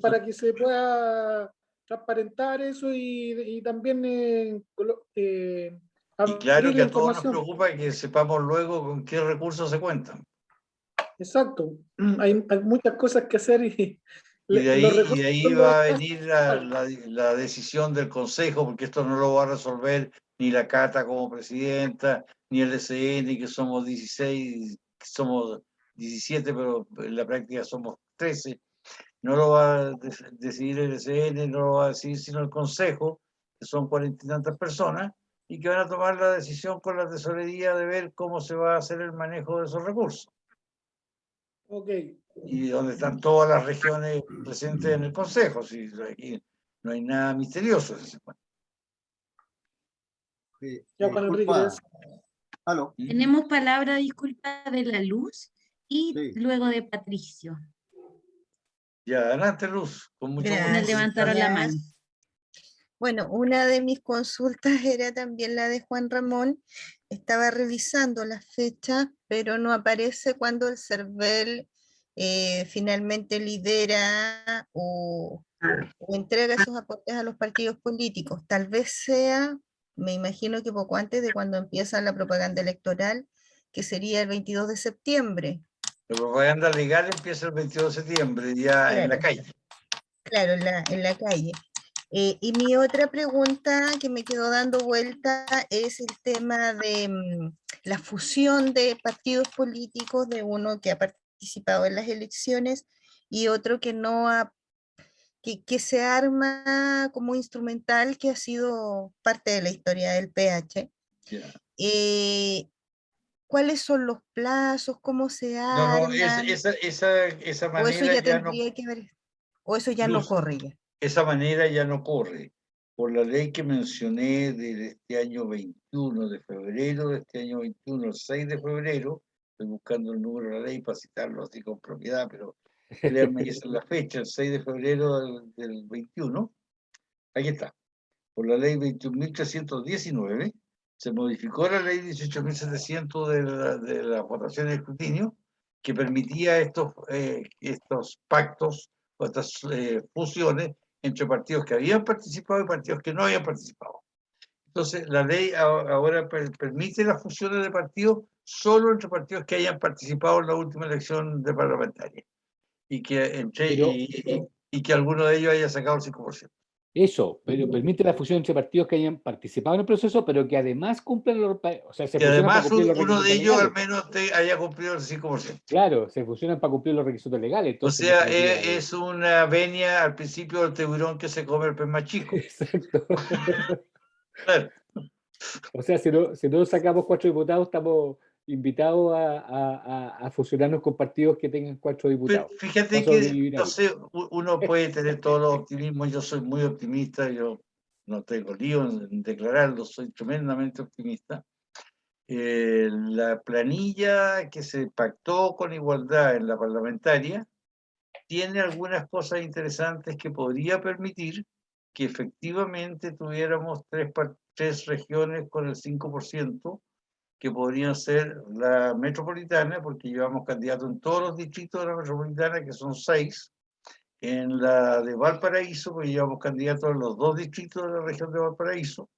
para que se pueda transparentar eso y también y claro que la a todos nos información. preocupa que sepamos luego con qué recursos se cuentan. Exacto, hay muchas cosas que hacer Y de Los ahí recursos va a los- venir la decisión del Consejo, porque esto no lo va a resolver ni la Cata como presidenta, ni el SN, que somos 16, que somos 17, pero en la práctica somos 13. No lo va a decidir el SN, no lo va a decidir sino el Consejo, que son 40 y tantas personas, y que van a tomar la decisión con la tesorería de ver cómo se va a hacer el manejo de esos recursos. Ok. Y donde están todas las regiones presentes en el Consejo. Si aquí no hay nada misterioso. Ya, Juan Enrique, Disculpa. gracias. Aló. Tenemos palabra, disculpa, de la Luz y Sí. luego de Patricio. Ya, adelante, Luz, con mucho Nos gusto. levantaron la mano. Bueno, una de mis consultas era también la de Juan Ramón. Estaba revisando las fechas, pero no aparece cuando el CERVEL finalmente lidera o entrega esos aportes a los partidos políticos. Tal vez sea, me imagino que poco antes de cuando empieza la propaganda electoral, que sería el 22 de septiembre. La propaganda legal empieza el 22 de septiembre, ya en la calle. Claro, en la calle. Y mi otra pregunta que me quedó dando vuelta es el tema de la fusión de partidos políticos, de uno que ha participado en las elecciones y otro que no ha, que se arma como instrumental, que ha sido parte de la historia del PH. Ya. ¿Cuáles son los plazos? ¿Cómo se No, arman? esa ¿O eso manera ya ya no, tendría que ver? ¿O eso ya no Luz, corre ya? esa manera ya no corre. Por la ley que mencioné de este año 21, de febrero de este año 21, el 6 de febrero, estoy buscando el número de la ley para citarlo así con propiedad, pero créanme que esa es la fecha, el 6 de febrero del 21, aquí está. Por la ley 21.319, se modificó la ley 18.700 de la votación y escrutinio, que permitía estos pactos o estas fusiones entre partidos que habían participado y partidos que no habían participado. Entonces, la ley ahora permite las fusiones de partidos solo entre partidos que hayan participado en la última elección de parlamentaria y que, y que alguno de ellos haya sacado el 5%. Eso, pero permite la fusión entre partidos que hayan participado en el proceso, pero que además cumplen los... O sea, se Que fusionan para además cumplir los uno requisitos de ellos legales. al menos haya cumplido el 5%. Claro, se fusionan para cumplir los requisitos legales. O Entonces, sea, definitivamente- es una venia al principio del tiburón que se come el pez más chico. Exacto. Claro. O sea, si no sacamos 4 diputados, estamos invitados a fusionarnos con partidos que tengan 4 diputados. Fíjate Va a que, sobrevivir no ahí. sé, uno puede tener todos los optimismos, yo soy muy optimista, yo no tengo lío en declararlo, soy tremendamente optimista. La planilla que se pactó con igualdad en la parlamentaria tiene algunas cosas interesantes que podría permitir que efectivamente tuviéramos tres regiones con el 5%, que podrían ser la metropolitana, porque llevamos candidatos en todos los distritos de la metropolitana, que son 6, en la de Valparaíso, porque llevamos candidatos en los 2 distritos de la región de Valparaíso,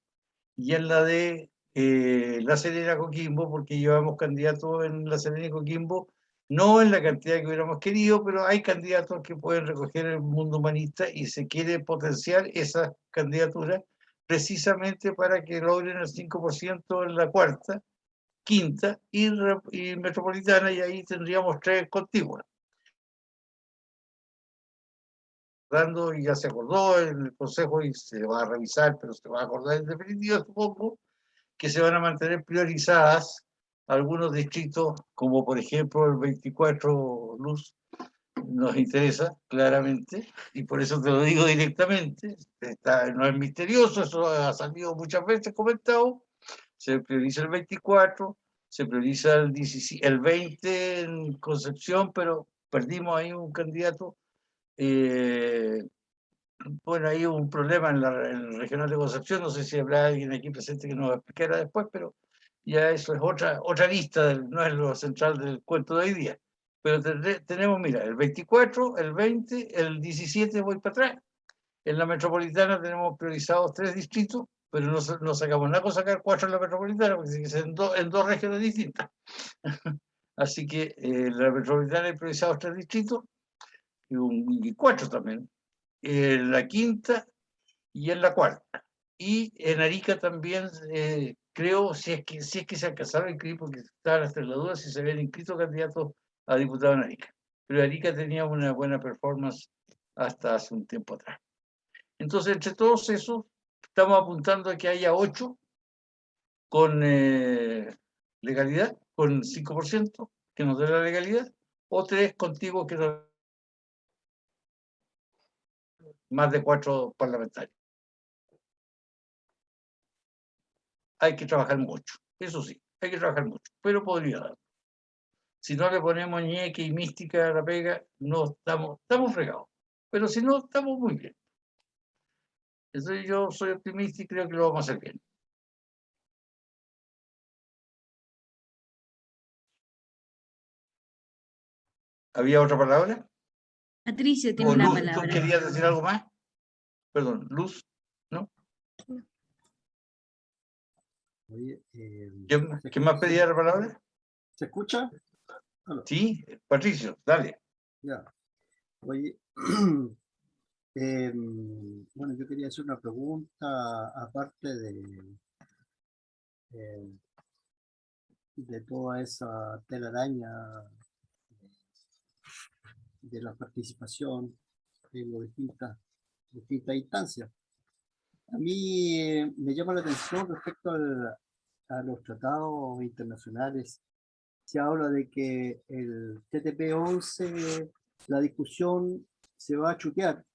y en la de La Serena Coquimbo, porque llevamos candidatos en La Serena y Coquimbo, no en la cantidad que hubiéramos querido, pero hay candidatos que pueden recoger el mundo humanista y se quiere potenciar esa candidatura precisamente para que logren el 5% en la cuarta, quinta y metropolitana, y ahí tendríamos 3 contiguas. Y ya se acordó en el Consejo y se va a revisar, pero se va a acordar en definitiva, supongo, que se van a mantener priorizadas algunos distritos, como por ejemplo el 24, Luz, nos interesa claramente, y por eso te lo digo directamente, no es misterioso, eso ha salido muchas veces comentado, se prioriza el 24, se prioriza el 20 en Concepción, pero perdimos ahí un candidato. Bueno, ahí hubo un problema en el regional de Concepción, no sé si habrá alguien aquí presente que nos explicara después, pero ya eso es otra lista, no es lo central del cuento de hoy día. Pero tenemos, mira, el 24, el 20, el 17 voy para atrás. En la metropolitana tenemos priorizados 3 distritos, pero no sacamos nada con sacar 4 en la metropolitana, porque tiene que ser en dos regiones distintas. Así que en la metropolitana hay priorizados 3 distritos. y 4 también, en la quinta y en la cuarta. Y en Arica también, creo, si es que se alcanzaron a inscribir, porque estaban hasta la duda si se habían inscrito candidatos a diputado en Arica. Pero Arica tenía una buena performance hasta hace un tiempo atrás. Entonces, entre todos esos, estamos apuntando a que haya 8 con legalidad, con 5%, que nos dé la legalidad, o 3 contigo, que nos más de 4 parlamentarios. Hay que trabajar mucho, eso sí, hay que trabajar mucho, pero podría dar. Si no le ponemos ñeque y mística a la pega, no estamos fregados. Pero si no, estamos muy bien. Entonces yo soy optimista y creo que lo vamos a hacer bien. ¿Había otra palabra? Patricio ¿O tiene la Luz, tú palabra. querías decir algo más? Perdón, Luz, ¿no? Oye, ¿Quién más pedía la palabra? ¿se escucha? Aló. Sí, Patricio, dale. Ya. Oye, bueno, yo quería hacer una pregunta aparte de toda esa telaraña de la participación en las distintas instancias. A mí me llama la atención respecto a los tratados internacionales. Se habla de que el TTP-11, la discusión se va a chutear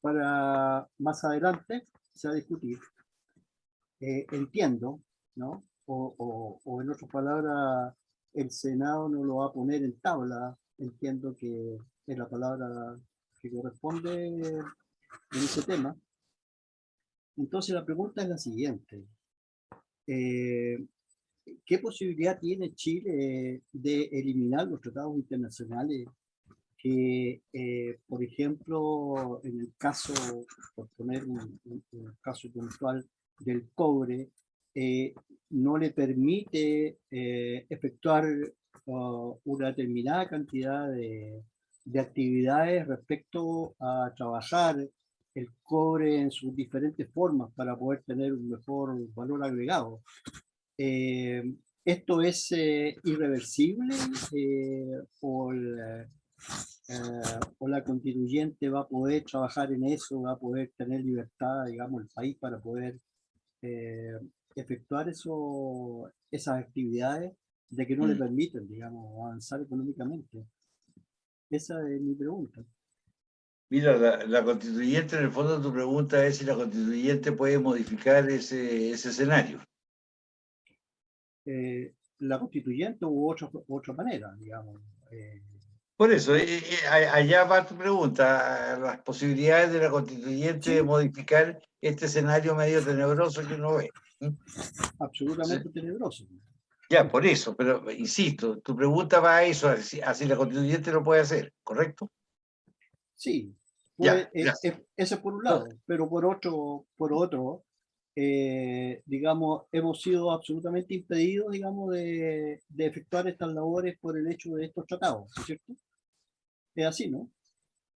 para más adelante, se va a discutir. Entiendo, ¿no? O en otras palabras, el Senado no lo va a poner en tabla. Entiendo que es la palabra que corresponde en ese tema. Entonces la pregunta es la siguiente. ¿Qué posibilidad tiene Chile de eliminar los tratados internacionales que, por ejemplo, en el caso, por poner un caso puntual del cobre, no le permite efectuar una determinada cantidad de actividades respecto a trabajar el cobre en sus diferentes formas para poder tener un mejor valor agregado? ¿Esto es irreversible o la constituyente va a poder trabajar en eso, va a poder tener libertad, digamos, el país para poder efectuar esas actividades de que no le permiten, digamos, avanzar económicamente? Esa es mi pregunta. Mira, la constituyente, en el fondo tu pregunta es si la constituyente puede modificar ese escenario. La constituyente u otra manera, digamos. Por eso, allá va tu pregunta, las posibilidades de la constituyente de modificar este escenario medio tenebroso que uno ve. Absolutamente tenebroso. Ya, por eso, pero insisto, tu pregunta va a eso, así la constituyente lo puede hacer, ¿correcto? Sí, Ya, pues, ese por un lado, pero por otro, digamos, hemos sido absolutamente impedidos, digamos, de efectuar estas labores por el hecho de estos tratados, ¿no es cierto? Es así, ¿no?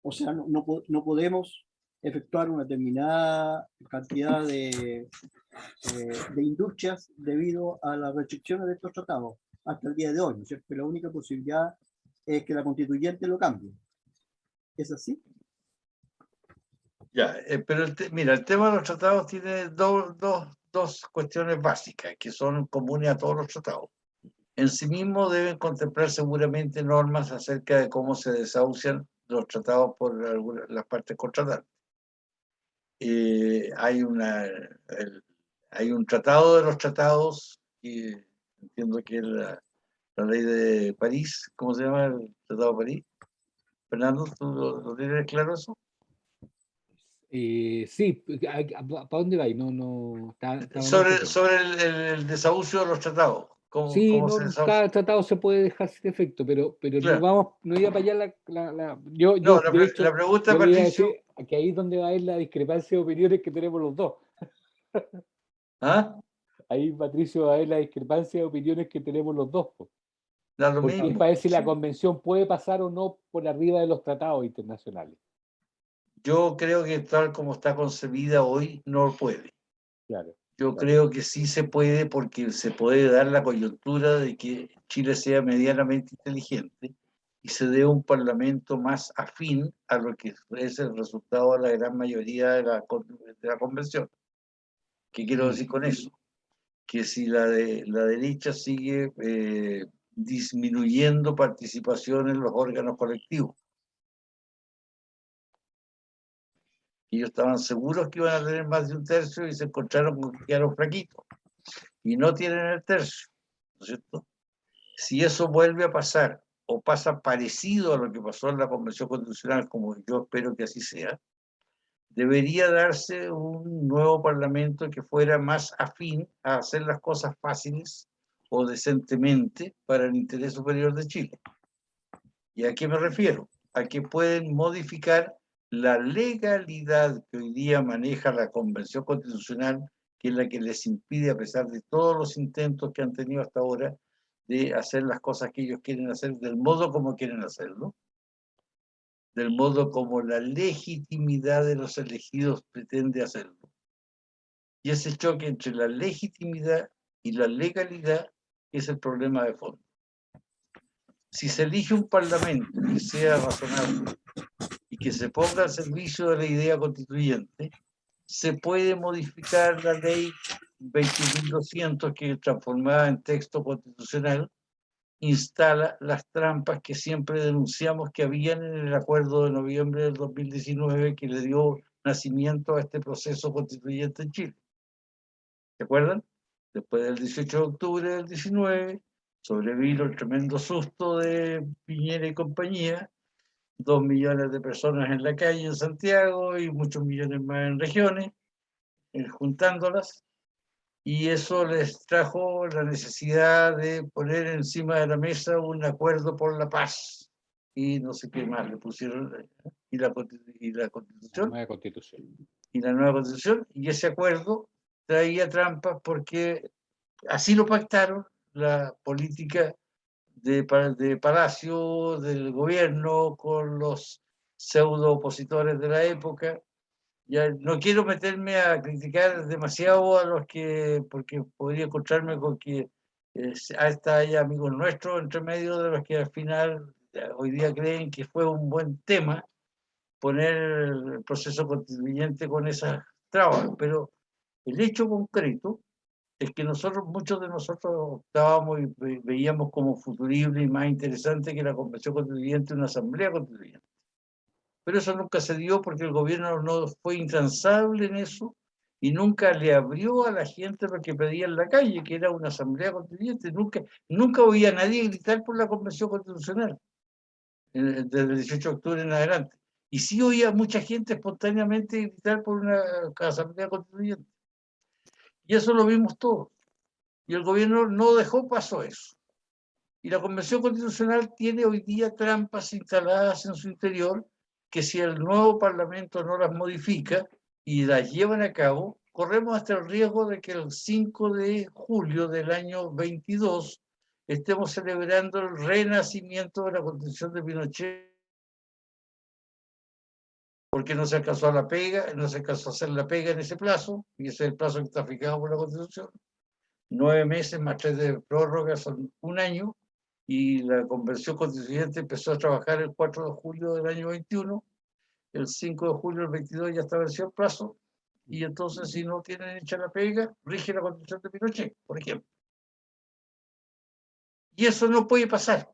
O sea, no podemos efectuar una determinada cantidad de industrias debido a las restricciones de estos tratados hasta el día de hoy, ¿no es cierto? La única posibilidad es que la constituyente lo cambie. ¿Es así? Ya, pero mira, el tema de los tratados tiene dos cuestiones básicas que son comunes a todos los tratados. En sí mismo deben contemplar seguramente normas acerca de cómo se desahucian los tratados por las partes contratantes. Hay un tratado de los tratados, y entiendo que es la ley de París. ¿Cómo se llama el Tratado de París? Fernando, ¿tú lo tienes claro eso? Sí, ¿para dónde vais? No, estaba mal Sobre entendido. el desahucio de los tratados. Sí, ¿Cómo se desahucia? cada tratado se puede dejar sin efecto, pero Claro. no iba para allá yo No, de hecho, la pregunta, yo le iba a Patricio. decir que ahí es donde va a ir la discrepancia de opiniones que tenemos los dos. ¿Ah? Ahí, Patricio, va a ir la discrepancia de opiniones que tenemos los dos, po. Da lo Porque es mismo. para ver si la convención puede pasar o no por arriba de los tratados internacionales. Yo creo que tal como está concebida hoy, no puede. Claro. Yo Claro. creo que sí se puede porque se puede dar la coyuntura de que Chile sea medianamente inteligente y se dé un parlamento más afín a lo que es el resultado de la gran mayoría de la convención. ¿Qué quiero decir con eso? Que si la derecha sigue disminuyendo participación en los órganos colectivos. Ellos estaban seguros que iban a tener más de un tercio y se encontraron con que quedaron flaquitos. Y no tienen el tercio, ¿no es cierto? Si eso vuelve a pasar o pasa parecido a lo que pasó en la Convención Constitucional, como yo espero que así sea, debería darse un nuevo parlamento que fuera más afín a hacer las cosas fáciles o decentemente para el interés superior de Chile. ¿Y a qué me refiero? A que pueden modificar la legalidad que hoy día maneja la Convención Constitucional, que es la que les impide, a pesar de todos los intentos que han tenido hasta ahora, de hacer las cosas que ellos quieren hacer del modo como quieren hacerlo, del modo como la legitimidad de los elegidos pretende hacerlo. Y ese choque entre la legitimidad y la legalidad es el problema de fondo. Si se elige un parlamento que sea razonable y que se ponga al servicio de la idea constituyente, se puede modificar la ley 21.200 que transformada en texto constitucional instala las trampas que siempre denunciamos que habían en el acuerdo de noviembre del 2019 que le dio nacimiento a este proceso constituyente en Chile. ¿Se acuerdan? Después del 18 de octubre del 19, sobrevino el tremendo susto de Piñera y compañía, 2 millones de personas en la calle en Santiago y muchos millones más en regiones, juntándolas, y eso les trajo la necesidad de poner encima de la mesa un acuerdo por la paz, y no sé qué más le pusieron, y la Constitución, Nueva Constitución. y la nueva Constitución, y ese acuerdo traía trampas porque así lo pactaron la política de Palacio, del gobierno, con los pseudo opositores de la época. Ya no quiero meterme a criticar demasiado a los que, porque podría encontrarme con que hasta hay amigos nuestros entre medio de los que al final hoy día creen que fue un buen tema poner el proceso constituyente con esas trabas, pero el hecho concreto es que muchos de nosotros optábamos y veíamos como futurible y más interesante que la Convención Constituyente una asamblea constituyente. Pero eso nunca se dio porque el gobierno no fue intransable en eso y nunca le abrió a la gente lo que pedía en la calle, que era una asamblea constituyente. Nunca oía a nadie gritar por la Convención Constitucional, desde el 18 de octubre en adelante. Y sí oía mucha gente espontáneamente gritar por una asamblea constituyente. Y eso lo vimos todos. Y el gobierno no dejó paso a eso. Y la Convención Constitucional tiene hoy día trampas instaladas en su interior que si el nuevo Parlamento no las modifica y las llevan a cabo, corremos hasta el riesgo de que el 5 de julio del año 22 estemos celebrando el renacimiento de la Constitución de Pinochet, porque no se alcanzó a la pega, no se alcanzó a hacer la pega en ese plazo, y ese es el plazo que está fijado por la Constitución. 9 meses más 3 de prórroga son 1 año, y la Convención Constituyente empezó a trabajar el 4 de julio del año 21, el 5 de julio del 22 ya está vencido el plazo, y entonces si no tienen hecha la pega, rige la Constitución de Pinochet, por ejemplo. Y eso no puede pasar.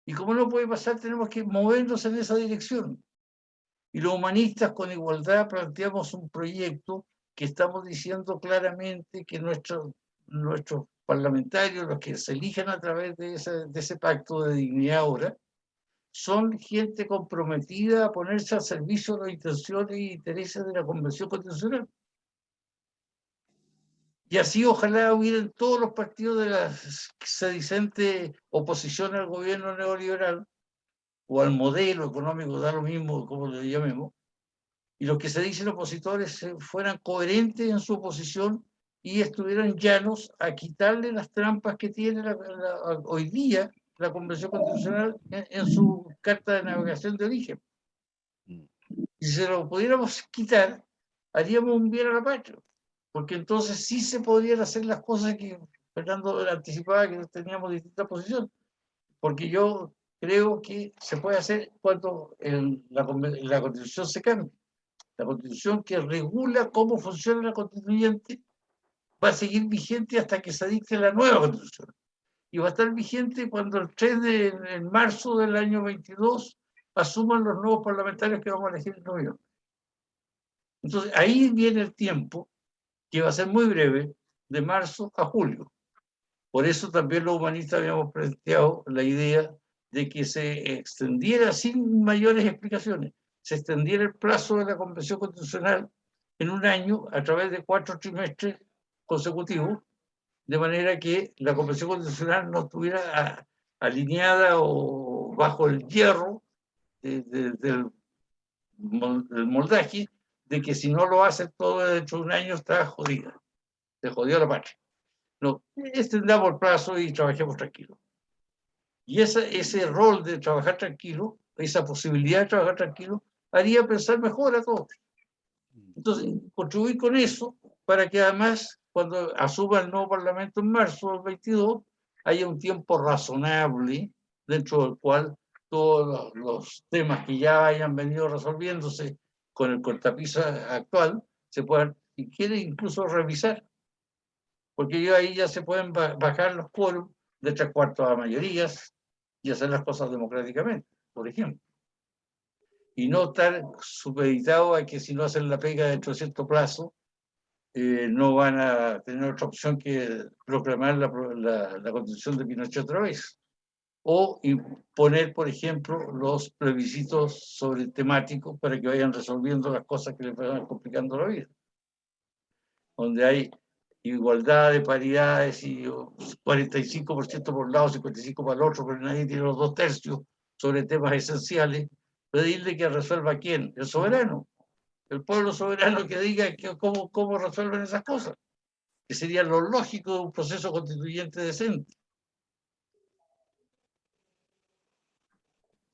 Y como no puede pasar, tenemos que movernos en esa dirección. Y los humanistas con igualdad planteamos un proyecto que estamos diciendo claramente que nuestros parlamentarios, los que se elijan a través de ese pacto de dignidad ahora, son gente comprometida a ponerse al servicio de las intenciones e intereses de la Convención Constitucional. Y así ojalá hubieran todos los partidos de la sedicente oposición al gobierno neoliberal o al modelo económico, da lo mismo como lo llamemos, y los que se dicen opositores fueran coherentes en su oposición y estuvieron llanos a quitarle las trampas que tiene hoy día la Convención Constitucional en su carta de navegación de origen. Y si se lo pudiéramos quitar, haríamos un bien a la patria, porque entonces sí se podrían hacer las cosas que Fernando anticipaba, que teníamos distintas posiciones, porque yo creo que se puede hacer cuando la Constitución se cambie. La Constitución que regula cómo funciona la constituyente va a seguir vigente hasta que se dicte la nueva Constitución. Y va a estar vigente cuando el 3 de marzo del año 22 asuman los nuevos parlamentarios que vamos a elegir en noviembre. Entonces, ahí viene el tiempo, que va a ser muy breve, de marzo a julio. Por eso también los humanistas habíamos planteado la idea de que se extendiera sin mayores explicaciones, se extendiera el plazo de la Convención Constitucional en un año a través de 4 trimestres consecutivos, de manera que la Convención Constitucional no estuviera alineada o bajo el hierro del moldaje, de que si no lo hace todo dentro de un año está jodida, se jodió la patria. No, extendamos el plazo y trabajemos tranquilos. Y ese rol de trabajar tranquilo, esa posibilidad de trabajar tranquilo, haría pensar mejor a todos. Entonces, contribuir con eso para que además, cuando asuma el nuevo Parlamento en marzo del 22, haya un tiempo razonable dentro del cual todos los temas que ya hayan venido resolviéndose con el cortapisa actual se puedan, y quiere incluso revisar. Porque ahí ya se pueden bajar los quórums de 3/4 a mayorías y hacer las cosas democráticamente, por ejemplo. Y no estar supeditado a que si no hacen la pega dentro de cierto plazo, no van a tener otra opción que proclamar la Constitución de Pinochet otra vez. O imponer, por ejemplo, los plebiscitos sobre temáticos para que vayan resolviendo las cosas que les vayan complicando la vida. Donde hay igualdad de paridades y 45% por un lado, 55% para el otro, pero nadie tiene los 2/3 sobre temas esenciales. Pedirle que resuelva quién, el soberano, el pueblo soberano, que diga cómo resuelven esas cosas, que sería lo lógico de un proceso constituyente decente.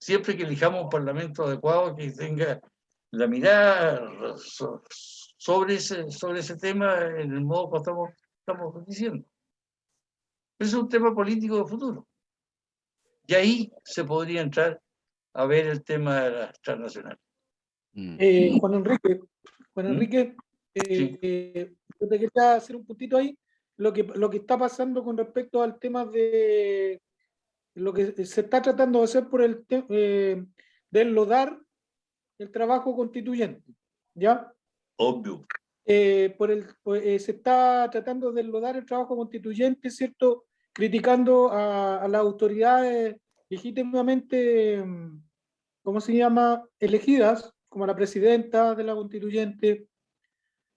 Siempre que elijamos un parlamento adecuado que tenga la mirada sobre ese tema en el modo que estamos diciendo. Es un tema político de futuro. Y ahí se podría entrar a ver el tema de las transnacionales. Juan Enrique, yo te quería hacer un puntito ahí. Lo que está pasando con respecto al tema de lo que se está tratando de hacer por el de enlodar el trabajo constituyente, ¿ya? Obvio. Se está tratando de enlodar el trabajo constituyente, ¿cierto? Criticando a las autoridades legítimamente, ¿cómo se llama?, elegidas, como la presidenta de la constituyente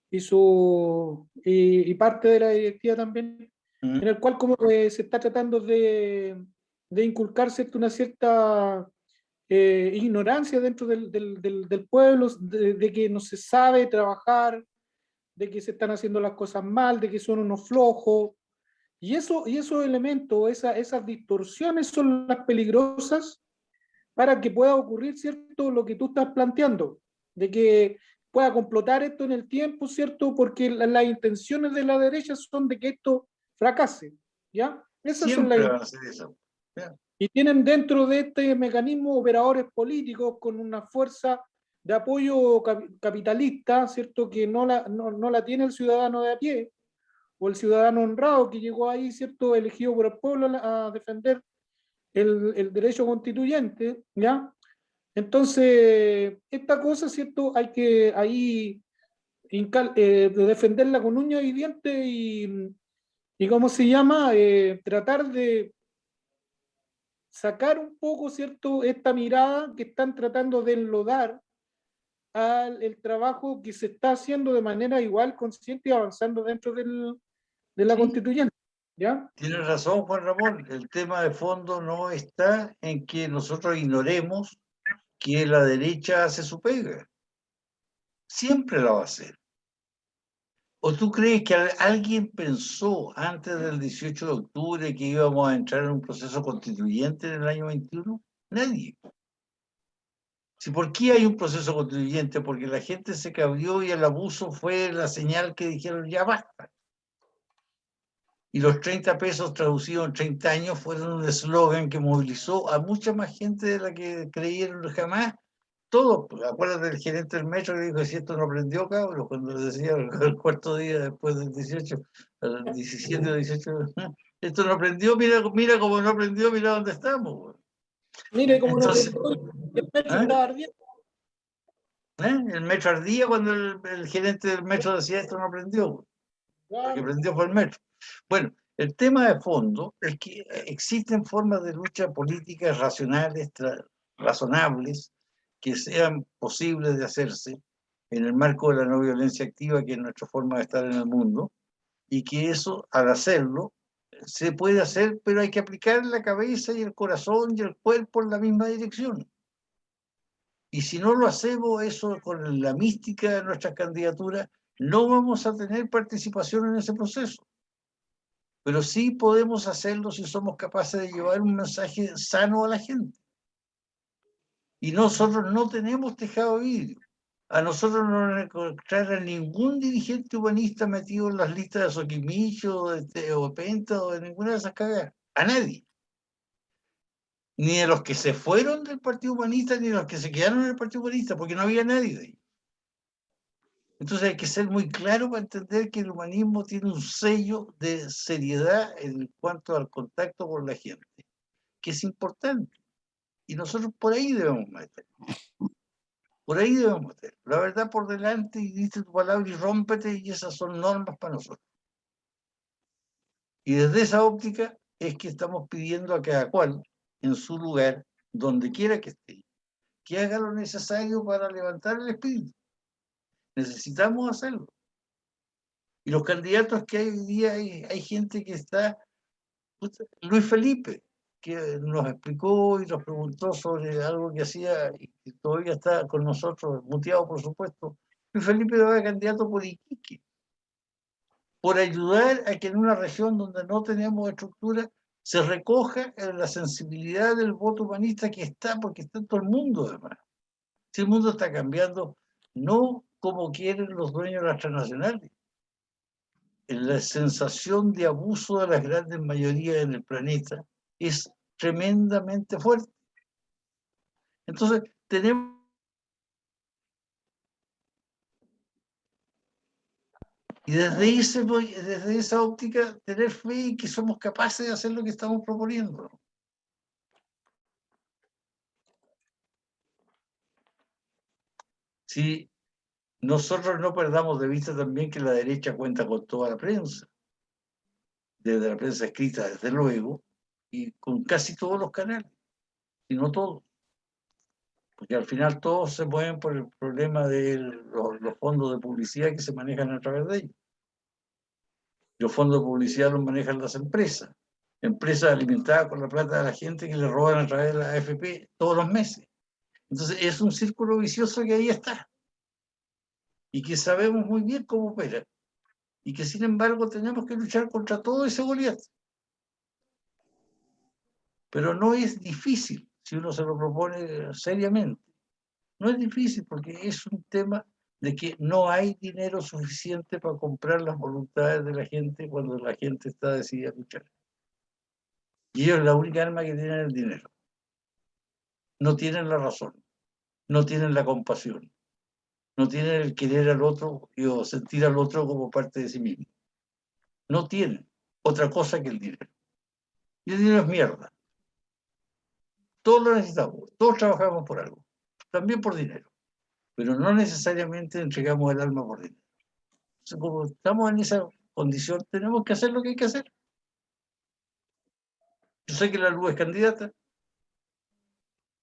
y parte de la directiva también, en el cual como se está tratando de inculcar, ¿cierto?, una cierta ignorancia dentro del pueblo, de que no se sabe trabajar, de que se están haciendo las cosas mal, de que son unos flojos. Y esos elementos, esas distorsiones son las peligrosas para que pueda ocurrir, ¿cierto?, lo que tú estás planteando, de que pueda complotar esto en el tiempo, ¿cierto?, porque las intenciones de la derecha son de que esto fracase, ¿ya? Esas Siempre son van a hacer eso. y tienen dentro de este mecanismo operadores políticos con una fuerza de apoyo capitalista, ¿cierto?, que no la tiene el ciudadano de a pie, o el ciudadano honrado que llegó ahí, ¿cierto?, elegido por el pueblo a defender el derecho constituyente, ¿ya? Entonces, esta cosa, ¿cierto?, hay que ahí defenderla con uñas y dientes y ¿cómo se llama?, tratar de sacar un poco, ¿cierto?, esta mirada que están tratando de enlodar al trabajo que se está haciendo de manera igual, consciente y avanzando dentro de la constituyente, ¿ya? Tienes razón, Juan Ramón. El tema de fondo no está en que nosotros ignoremos que la derecha hace su pega. Siempre la va a hacer. ¿O tú crees que alguien pensó antes del 18 de octubre que íbamos a entrar en un proceso constituyente en el año 21? Nadie. Si, ¿por qué hay un proceso constituyente? Porque la gente se cabrió y el abuso fue la señal que dijeron ya basta. Y los 30 pesos traducidos en 30 años fueron un eslogan que movilizó a mucha más gente de la que creyeron jamás. Todos, acuérdate del gerente del metro que dijo, si esto no prendió, cabrón, cuando le decía el cuarto día después del 18, al 17 o 18, esto no prendió, mira cómo no prendió, mira dónde estamos. Güey. Mire cómo no Entonces, el metro estaba ardiendo. El metro ardía cuando el gerente del metro decía esto no prendió, güey. Lo que prendió fue el metro. Bueno, el tema de fondo es que existen formas de lucha políticas racionales, razonables, que sean posibles de hacerse en el marco de la no violencia activa, que es nuestra forma de estar en el mundo, y que eso, al hacerlo, se puede hacer, pero hay que aplicar la cabeza y el corazón y el cuerpo en la misma dirección. Y si no lo hacemos eso con la mística de nuestras candidaturas, no vamos a tener participación en ese proceso. Pero sí podemos hacerlo si somos capaces de llevar un mensaje sano a la gente. Y nosotros no tenemos tejado de vidrio. A nosotros no nos encontrará ningún dirigente humanista metido en las listas de Soquimicho, o Penta, o de ninguna de esas cagadas. A nadie. Ni de los que se fueron del Partido Humanista, ni de los que se quedaron en el Partido Humanista, porque no había nadie de ellos. Entonces hay que ser muy claro para entender que el humanismo tiene un sello de seriedad en cuanto al contacto con la gente, que es importante. Y nosotros por ahí debemos meter. Por ahí debemos meter. La verdad por delante, y diste tu palabra y rómpete, y esas son normas para nosotros. Y desde esa óptica es que estamos pidiendo a cada cual, en su lugar, donde quiera que esté, que haga lo necesario para levantar el espíritu. Necesitamos hacerlo. Y los candidatos que hay hoy día, hay gente que está... Luis Felipe, que nos explicó y nos preguntó sobre algo que hacía y que todavía está con nosotros, muteado por supuesto. Luis Felipe va de candidato por Iquique, por ayudar a que en una región donde no tenemos estructura se recoja la sensibilidad del voto humanista que está, porque está en todo el mundo además. Si el mundo está cambiando, no como quieren los dueños de las transnacionales. La sensación de abuso de las grandes mayorías en el planeta es tremendamente fuerte. Entonces, tenemos... Y desde esa óptica, tener fe y que somos capaces de hacer lo que estamos proponiendo. Si nosotros no perdamos de vista también que la derecha cuenta con toda la prensa, desde la prensa escrita, desde luego, y con casi todos los canales, y no todos. Porque al final todos se mueven por el problema de los fondos de publicidad que se manejan a través de ellos. Los fondos de publicidad los manejan las empresas alimentadas con la plata de la gente que le roban a través de la AFP todos los meses. Entonces es un círculo vicioso que ahí está y que sabemos muy bien cómo opera y que sin embargo tenemos que luchar contra todo ese Goliat. Pero no es difícil si uno se lo propone seriamente. No es difícil porque es un tema de que no hay dinero suficiente para comprar las voluntades de la gente cuando la gente está decidida a luchar. Y ellos la única arma que tienen es el dinero. No tienen la razón, no tienen la compasión, no tienen el querer al otro o sentir al otro como parte de sí mismo. No tienen otra cosa que el dinero. Y el dinero es mierda. Todos lo necesitamos, todos trabajamos por algo, también por dinero, pero no necesariamente entregamos el alma por dinero. Entonces, como estamos en esa condición, tenemos que hacer lo que hay que hacer. Yo sé que la Luz es candidata,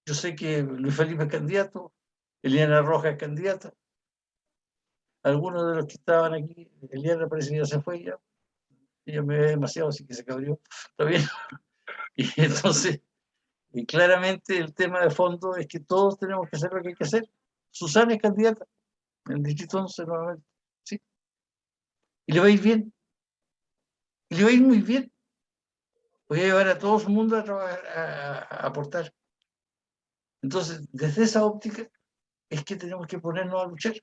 yo sé que Luis Felipe es candidato, Eliana Rojas es candidata, algunos de los que estaban aquí, Eliana parece que ya se fue ya, ella me ve demasiado, así que se cabrió, está bien. Y entonces, y claramente el tema de fondo es que todos tenemos que hacer lo que hay que hacer. Susana es candidata, en el distrito 11 nuevamente, sí. Y le va a ir bien. Y le va a ir muy bien. Voy a llevar a todo su mundo a trabajar, a aportar. Entonces, desde esa óptica es que tenemos que ponernos a luchar.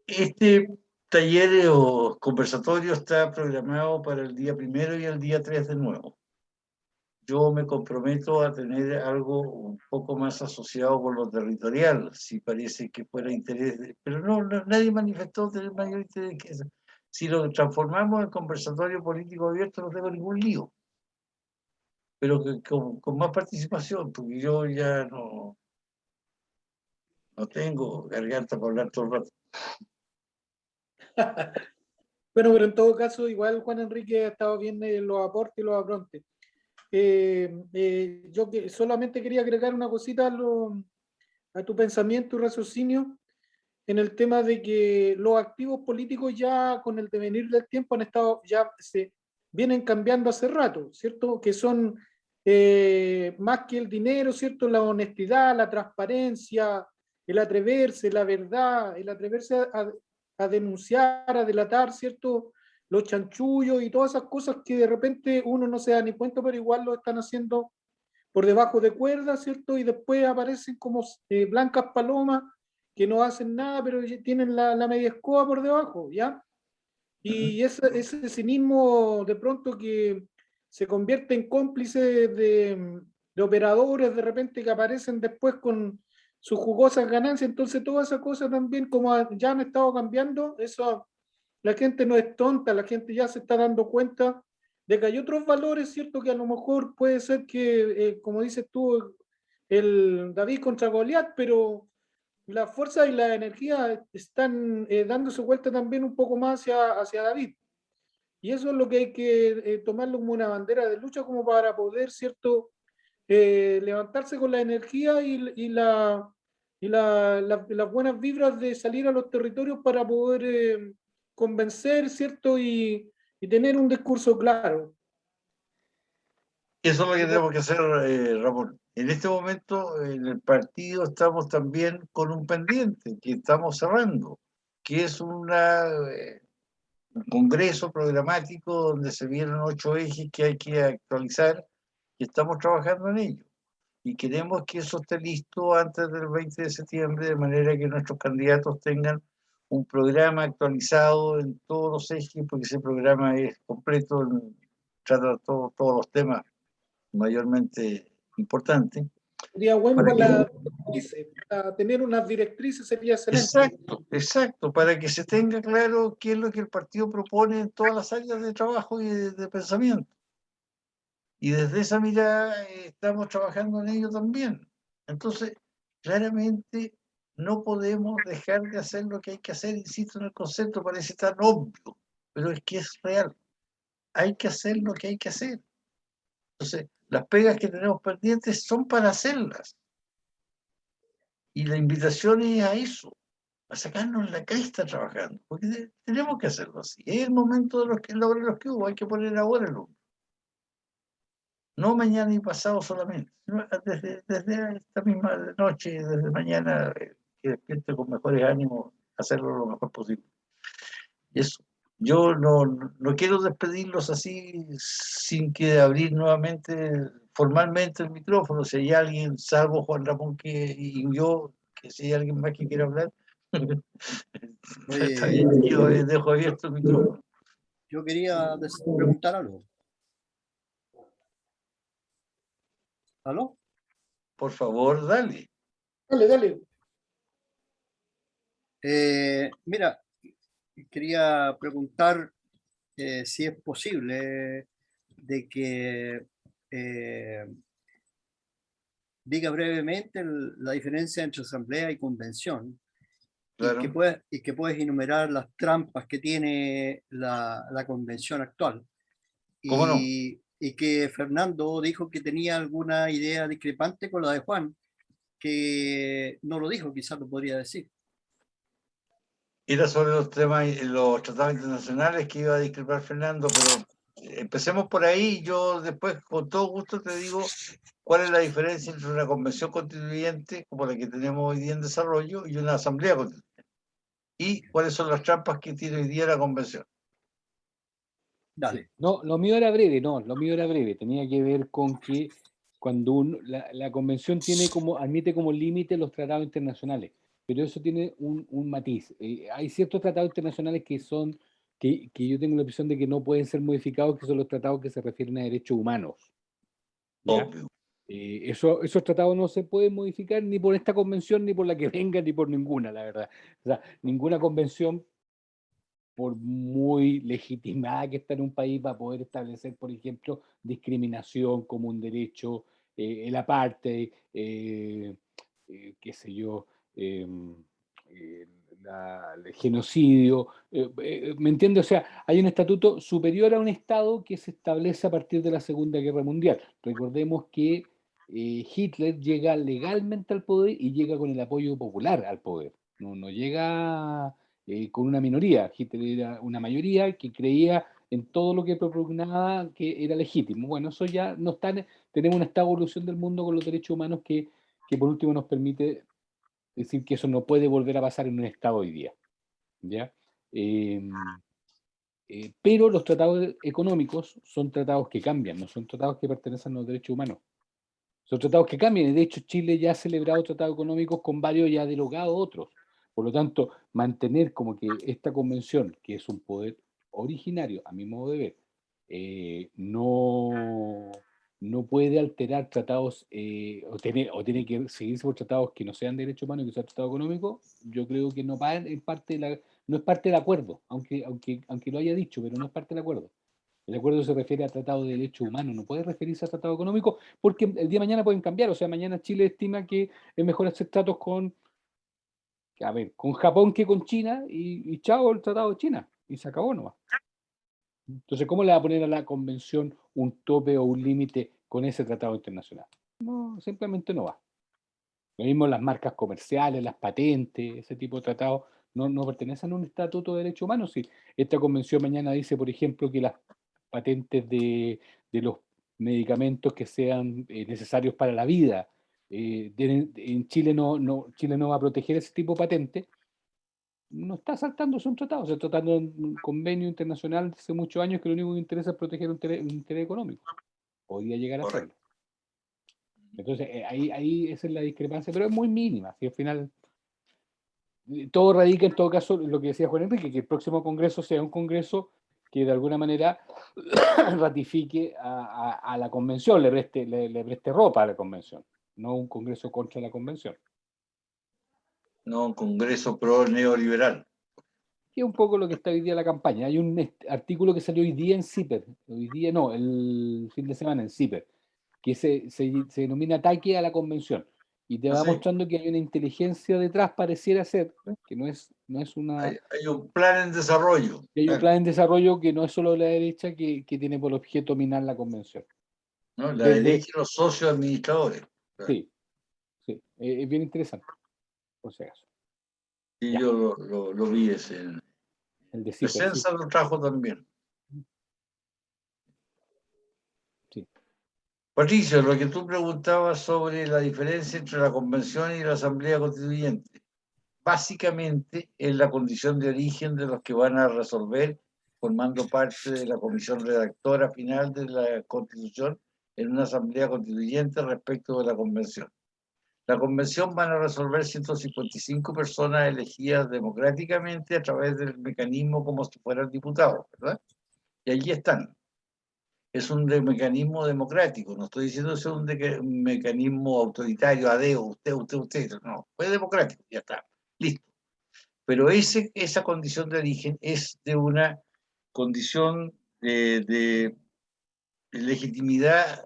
Este taller o conversatorio está programado para el día 1 y el día 3 de nuevo. Yo me comprometo a tener algo un poco más asociado con lo territorial, si parece que fuera interés, pero nadie manifestó tener mayor interés que eso. Si lo transformamos en conversatorio político abierto, no tengo ningún lío, pero con más participación, porque yo ya no tengo garganta para hablar todo el rato. Bueno, pero en todo caso, igual Juan Enrique ha estado bien los aportes y los aprontes. Yo solamente quería agregar una cosita a tu pensamiento y raciocinio en el tema de que los activos políticos ya con el devenir del tiempo ya se vienen cambiando hace rato, ¿cierto? Que son más que el dinero, ¿cierto? La honestidad, la transparencia, el atreverse, la verdad, el atreverse a denunciar, a delatar, ¿cierto? Los chanchullos y todas esas cosas que de repente uno no se da ni cuenta, pero igual lo están haciendo por debajo de cuerdas, ¿cierto? Y después aparecen como blancas palomas que no hacen nada, pero tienen la media escoba por debajo, ¿ya? Y ese cinismo de pronto que se convierte en cómplice de operadores de repente que aparecen después con sus jugosas ganancias, entonces toda esa cosa también, como ya han estado cambiando, eso la gente no es tonta, la gente ya se está dando cuenta de que hay otros valores, ¿cierto? Que a lo mejor puede ser que, como dices tú, el David contra Goliat, pero la fuerza y la energía están dándose vuelta también un poco más hacia David. Y eso es lo que hay que tomarlo como una bandera de lucha, como para poder, ¿cierto? Levantarse con la energía las buenas vibras de salir a los territorios para poder convencer, ¿cierto? Y tener un discurso claro. Eso es lo que tenemos que hacer, Ramón. En este momento, en el partido, estamos también con un pendiente que estamos cerrando, que es un congreso programático donde se vieron 8 ejes que hay que actualizar y estamos trabajando en ello. Y queremos que eso esté listo antes del 20 de septiembre, de manera que nuestros candidatos tengan un programa actualizado en todos los ejes, porque ese programa es completo, trata todos los temas mayormente importantes. Sería bueno Para para tener unas directrices, sería excelente. Exacto, para que se tenga claro qué es lo que el partido propone en todas las áreas de trabajo y de pensamiento. Y desde esa mirada estamos trabajando en ello también. Entonces, claramente no podemos dejar de hacer lo que hay que hacer, insisto en el concepto, parece tan obvio, pero es que es real. Hay que hacer lo que hay que hacer. Entonces, las pegas que tenemos pendientes son para hacerlas. Y la invitación es a eso, a sacarnos la cresta trabajando, porque tenemos que hacerlo así. Es el momento de los que hubo, hay que poner ahora el hombro. No mañana y pasado solamente, sino desde esta misma noche, desde mañana, que despierte con mejores ánimos, hacerlo lo mejor posible. Y eso. Yo no quiero despedirlos así sin que abrir nuevamente formalmente el micrófono. Si hay alguien, salvo Juan Ramón y yo, que si hay alguien más que quiera hablar, está bien, yo dejo abierto el micrófono. Yo quería preguntar algo. ¿Aló? Por favor, dale. Dale. Mira, quería preguntar si es posible de que diga brevemente la diferencia entre asamblea y convención. Claro. y que puedes enumerar las trampas que tiene la convención actual. ¿Cómo no? Y que Fernando dijo que tenía alguna idea discrepante con la de Juan, que no lo dijo, quizás lo podría decir. Era sobre los temas, los tratados internacionales que iba a discrepar Fernando, pero empecemos por ahí. Yo después, con todo gusto, te digo cuál es la diferencia entre una convención constituyente, como la que tenemos hoy día en desarrollo, y una asamblea constituyente. y cuáles son las trampas que tiene hoy día la convención. Dale. No, lo mío era breve, no, lo mío era breve. Tenía que ver con que cuando la convención tiene admite como límite los tratados internacionales, pero eso tiene un matiz. Hay ciertos tratados internacionales que yo tengo la impresión de que no pueden ser modificados, que son los tratados que se refieren a derechos humanos. ¿Ya? Obvio. Esos tratados no se pueden modificar ni por esta convención, ni por la que venga, ni por ninguna, la verdad. O sea, ninguna convención, por muy legitimada que está en un país, va a poder establecer, por ejemplo, discriminación como un derecho, el apartheid, qué sé yo, eh, el genocidio, ¿me entiende? O sea, hay un estatuto superior a un Estado que se establece a partir de la Segunda Guerra Mundial. Recordemos que Hitler llega legalmente al poder y llega con el apoyo popular al poder. No llega con una minoría. Hitler era una mayoría que creía en todo lo que propugnaba que era legítimo. Bueno, eso ya no está. Tenemos una esta evolución del mundo con los derechos humanos que por último nos permite decir que eso no puede volver a pasar en un Estado hoy día. ¿Ya? Pero los tratados económicos son tratados que cambian, no son tratados que pertenecen a los derechos humanos. Son tratados que cambian, y de hecho Chile ya ha celebrado tratados económicos con varios y ha derogado otros. Por lo tanto, mantener como que esta convención, que es un poder originario, a mi modo de ver, no puede alterar tratados o tiene que seguirse por tratados que no sean de derechos humanos y que sean tratados económicos, yo creo que no es parte del acuerdo, aunque lo haya dicho, pero no es parte del acuerdo. El acuerdo se refiere a tratado de derechos humanos, no puede referirse a tratado económico, porque el día de mañana pueden cambiar. O sea, mañana Chile estima que es mejor hacer tratos con Japón que con China, y chao el tratado de China, y se acabó nomás. Entonces, ¿cómo le va a poner a la convención un tope o un límite con ese tratado internacional? No, simplemente no va. Lo mismo las marcas comerciales, las patentes, ese tipo de tratados no pertenecen a un estatuto de derechos humanos. Si esta convención mañana dice, por ejemplo, que las patentes de los medicamentos que sean necesarios para la vida, en Chile Chile no va a proteger ese tipo de patente, no está saltándose un tratado, se está tratando de un convenio internacional hace muchos años que lo único que interesa es proteger un interés económico. Podría llegar a hacerlo. Entonces, ahí esa es la discrepancia, pero es muy mínima. Si al final todo radica en todo caso en lo que decía Juan Enrique, que el próximo congreso sea un congreso que de alguna manera ratifique a la convención, le preste ropa a la convención, no un congreso contra la convención. No un congreso pro neoliberal. Que es un poco lo que está hoy día la campaña. Hay un artículo que salió hoy día en CIPER, hoy día no, el fin de semana en CIPER, que se denomina Ataque a la Convención, y te va mostrando que hay una inteligencia detrás, pareciera ser, que no es una... Hay un plan en desarrollo. Hay un plan en desarrollo que no es solo la derecha que tiene por objeto minar la Convención. ¿No? La derecha y los socios administradores. Sí, es bien interesante, por si acaso. Y yo lo vi ese. El de CIPER, Presenza lo trajo también. Sí. Patricio, lo que tú preguntabas sobre la diferencia entre la convención y la asamblea constituyente, básicamente es la condición de origen de los que van a resolver, formando parte de la comisión redactora final de la constitución en una asamblea constituyente respecto de la convención. La convención van a resolver 155 personas elegidas democráticamente a través del mecanismo como si fueran diputados, ¿verdad? Y allí están. Es un mecanismo democrático, no estoy diciendo que sea un mecanismo autoritario, adeo, usted, no, fue democrático, ya está, listo. Pero esa condición de origen es de una condición de legitimidad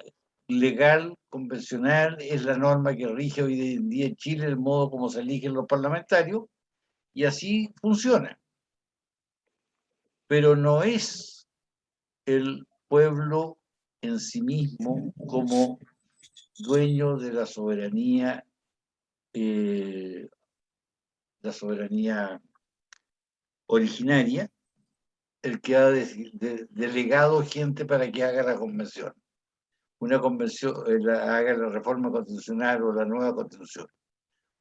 legal, convencional, es la norma que rige hoy en día en Chile, el modo como se eligen los parlamentarios, y así funciona. Pero no es el pueblo en sí mismo como dueño de la soberanía originaria, el que ha delegado gente para que haga la convención. Una convención, haga la reforma constitucional o la nueva constitución.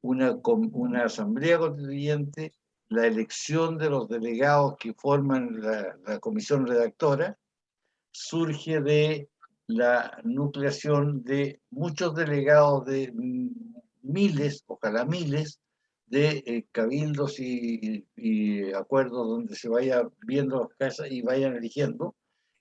Una asamblea constituyente la elección de los delegados que forman la comisión redactora surge de la nucleación de muchos delegados de miles, ojalá miles, de cabildos y acuerdos donde se vaya viendo las casas y vayan eligiendo,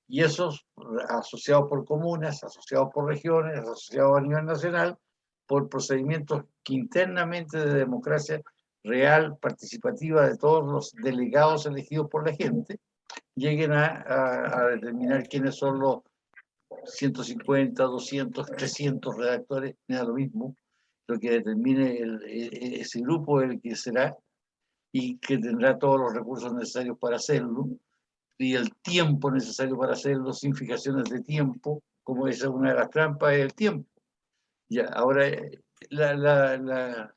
y esos asociados por comunas, asociados por regiones, asociados a nivel nacional, por procedimientos que internamente de democracia real, participativa de todos los delegados elegidos por la gente, lleguen a determinar quiénes son los 150, 200, 300 redactores, me da lo mismo, lo que determine ese grupo el que será y que tendrá todos los recursos necesarios para hacerlo y el tiempo necesario para hacerlo sin fijaciones de tiempo, como esa es una de las trampas, es el tiempo. Ya, ahora, la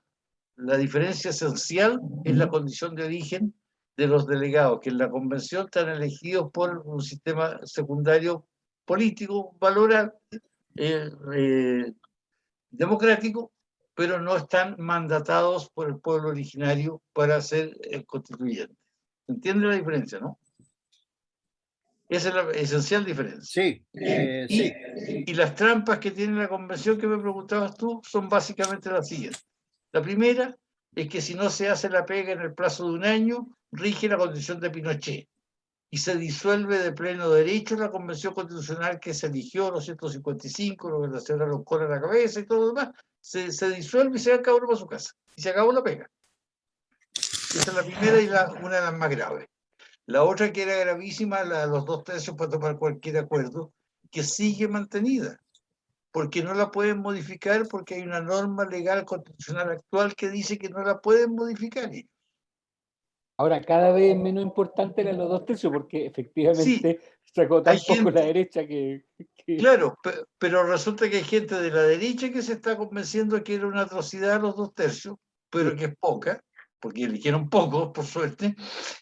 diferencia esencial es la condición de origen de los delegados, que en la convención están elegidos por un sistema secundario político, valorable, democrático, pero no están mandatados por el pueblo originario para ser constituyente. ¿Entiende la diferencia, no? Esa es la esencial diferencia. Sí, sí. Y las trampas que tiene la convención que me preguntabas tú son básicamente las siguientes. La primera es que si no se hace la pega en el plazo de un año, rige la constitución de Pinochet y se disuelve de pleno derecho la convención constitucional que se eligió, los 155, lo que la señora Loncón a la cabeza y todo lo demás, se disuelve y se va cada uno para su casa. Y se acabó la pega. Esa es la primera y una de las más graves. La otra, que era gravísima, la de los 2/3 para tomar cualquier acuerdo, que sigue mantenida, porque no la pueden modificar, porque hay una norma legal constitucional actual que dice que no la pueden modificar. Ahora, cada vez es menos importante eran los 2/3, porque efectivamente sacó tan poco la derecha que... Claro, pero resulta que hay gente de la derecha que se está convenciendo que era una atrocidad los 2/3, pero que es poca, porque eligieron pocos, por suerte,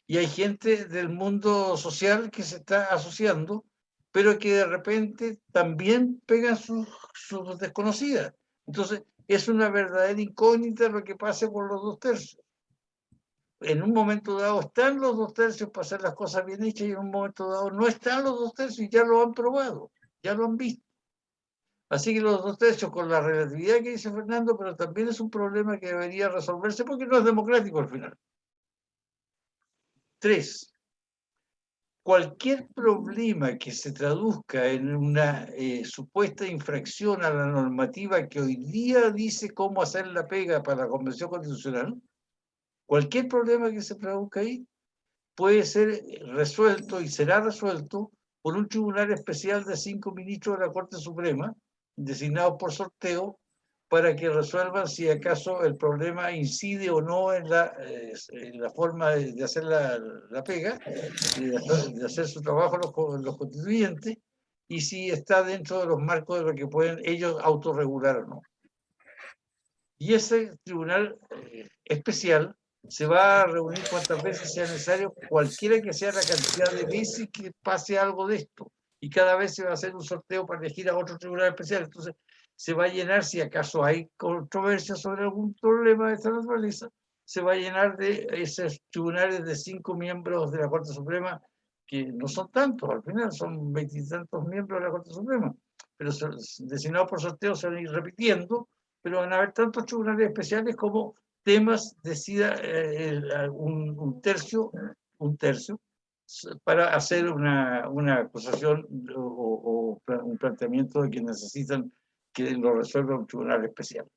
y hay gente del mundo social que se está asociando, pero que de repente también pegan sus desconocidas. Entonces, es una verdadera incógnita lo que pase con los 2/3. En un momento dado están los 2/3 para hacer las cosas bien hechas y en un momento dado no están los 2/3 y ya lo han probado, ya lo han visto. Así que los 2/3 con la relatividad que dice Fernando, pero también es un problema que debería resolverse porque no es democrático al final. 3. Cualquier problema que se traduzca en una supuesta infracción a la normativa que hoy día dice cómo hacer la pega para la Convención Constitucional, cualquier problema que se traduzca ahí puede ser resuelto y será resuelto por un tribunal especial de 5 ministros de la Corte Suprema, designados por sorteo, para que resuelvan si acaso el problema incide o no en la forma de hacer la pega, de hacer su trabajo los constituyentes, y si está dentro de los marcos de lo que pueden ellos autorregular o no. Y ese tribunal especial se va a reunir cuantas veces sea necesario, cualquiera que sea la cantidad de veces que pase algo de esto. Y cada vez se va a hacer un sorteo para elegir a otro tribunal especial. Entonces, se va a llenar, si acaso hay controversia sobre algún problema de esta naturaleza, se va a llenar de esos tribunales de 5 miembros de la Corte Suprema, que no son tantos, al final son 20 y tantos miembros de la Corte Suprema, pero designados por sorteo se van a ir repitiendo, pero van a haber tantos tribunales especiales como temas decida un tercio para hacer una acusación o un planteamiento de que necesitan que lo resuelva un tribunal especial.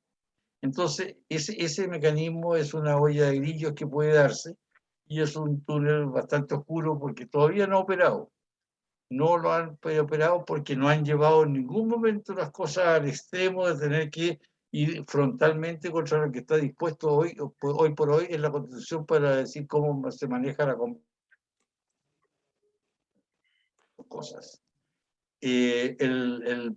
Entonces, ese mecanismo es una olla de grillos que puede darse y es un túnel bastante oscuro porque todavía no ha operado. No lo han operado porque no han llevado en ningún momento las cosas al extremo de tener que ir frontalmente contra lo que está dispuesto hoy por hoy en la Constitución para decir cómo se maneja la cosas. El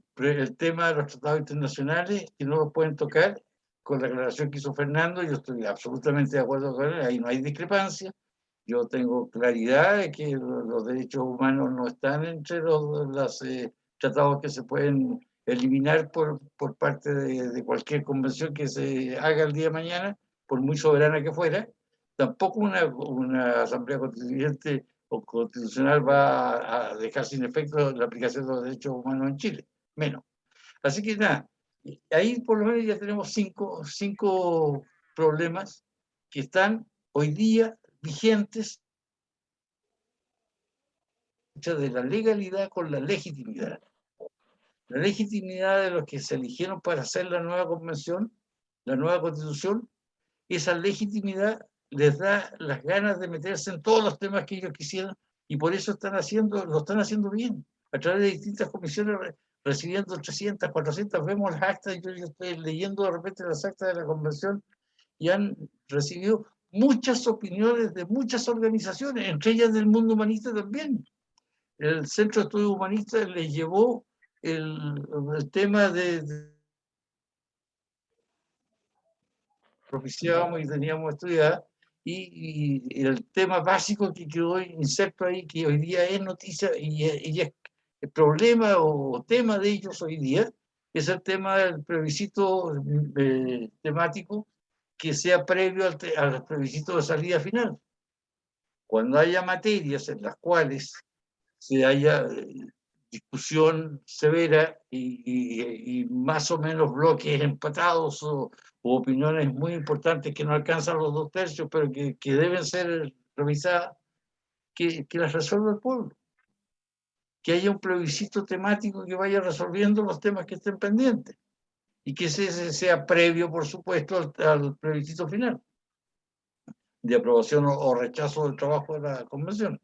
tema de los tratados internacionales, que no los pueden tocar, con la aclaración que hizo Fernando, yo estoy absolutamente de acuerdo con él, ahí no hay discrepancia. Yo tengo claridad de que los derechos humanos no están entre los tratados que se pueden eliminar por parte de cualquier convención que se haga el día de mañana, por muy soberana que fuera. tampoco una asamblea constituyente o constitucional va a dejar sin efecto la aplicación de los derechos humanos en Chile, menos. Así que nada, ahí por lo menos ya tenemos cinco problemas que están hoy día vigentes de la legalidad con la legitimidad. La legitimidad de los que se eligieron para hacer la nueva convención, la nueva constitución, esa legitimidad les da las ganas de meterse en todos los temas que ellos quisieran y por eso lo están haciendo bien, a través de distintas comisiones recibiendo 300, 400, vemos las actas, yo estoy leyendo de repente las actas de la convención y han recibido muchas opiniones de muchas organizaciones, entre ellas del mundo humanista también. El Centro de Estudios Humanistas les llevó el tema propiciábamos y teníamos estudiado, y el tema básico que quedó inserto ahí, que hoy día es noticia y es el problema o tema de ellos hoy día, es el tema del plebiscito temático que sea previo al plebiscito de salida final. Cuando haya materias en las cuales se haya discusión severa y más o menos bloques empatados o opiniones muy importantes que no alcanzan los 2/3, pero que deben ser revisadas, que las resuelva el pueblo. Que haya un plebiscito temático que vaya resolviendo los temas que estén pendientes y que ese sea previo, por supuesto, al plebiscito final de aprobación o rechazo del trabajo de la convención.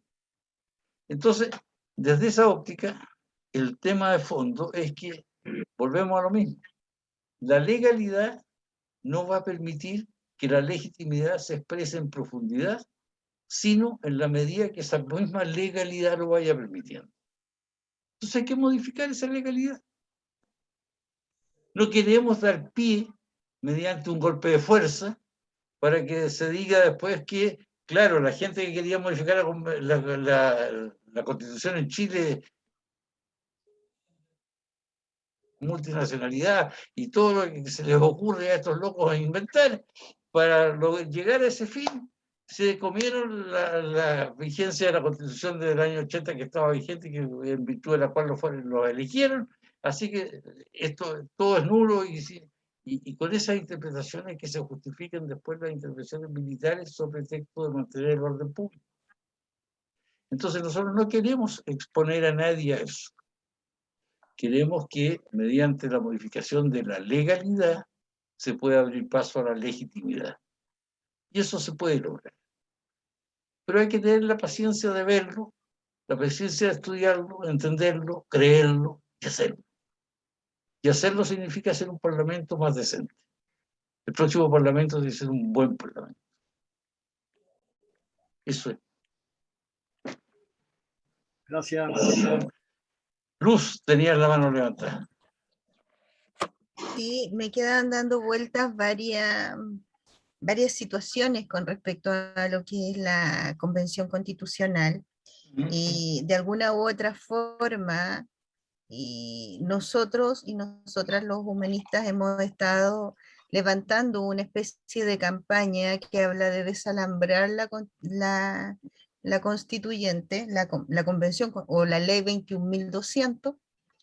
Entonces, desde esa óptica, el tema de fondo es que volvemos a lo mismo. La legalidad no va a permitir que la legitimidad se exprese en profundidad, sino en la medida que esa misma legalidad lo vaya permitiendo. Entonces hay que modificar esa legalidad. No queremos dar pie mediante un golpe de fuerza para que se diga después que, claro, la gente que quería modificar la Constitución en Chile, multinacionalidad y todo lo que se les ocurre a estos locos a inventar, para llegar a ese fin, se comieron la vigencia de la Constitución del año 80 que estaba vigente, que en virtud de la cual los eligieron, así que esto todo es nulo y con esas interpretaciones que se justifiquen después las intervenciones militares sobre texto de mantener el orden público. Entonces nosotros no queremos exponer a nadie a eso. Queremos que mediante la modificación de la legalidad se pueda abrir paso a la legitimidad. Y eso se puede lograr. Pero hay que tener la paciencia de verlo, la paciencia de estudiarlo, entenderlo, creerlo y hacerlo. Y hacerlo significa ser un parlamento más decente. El próximo parlamento debe ser un buen parlamento. Eso es. Gracias. Luz, tenías la mano levantada. Sí, me quedan dando vueltas varias situaciones con respecto a lo que es la Convención Constitucional. Y de alguna u otra forma, y nosotros y nosotras los humanistas hemos estado levantando una especie de campaña que habla de desalambrar la constituyente, la convención o la ley 21.200,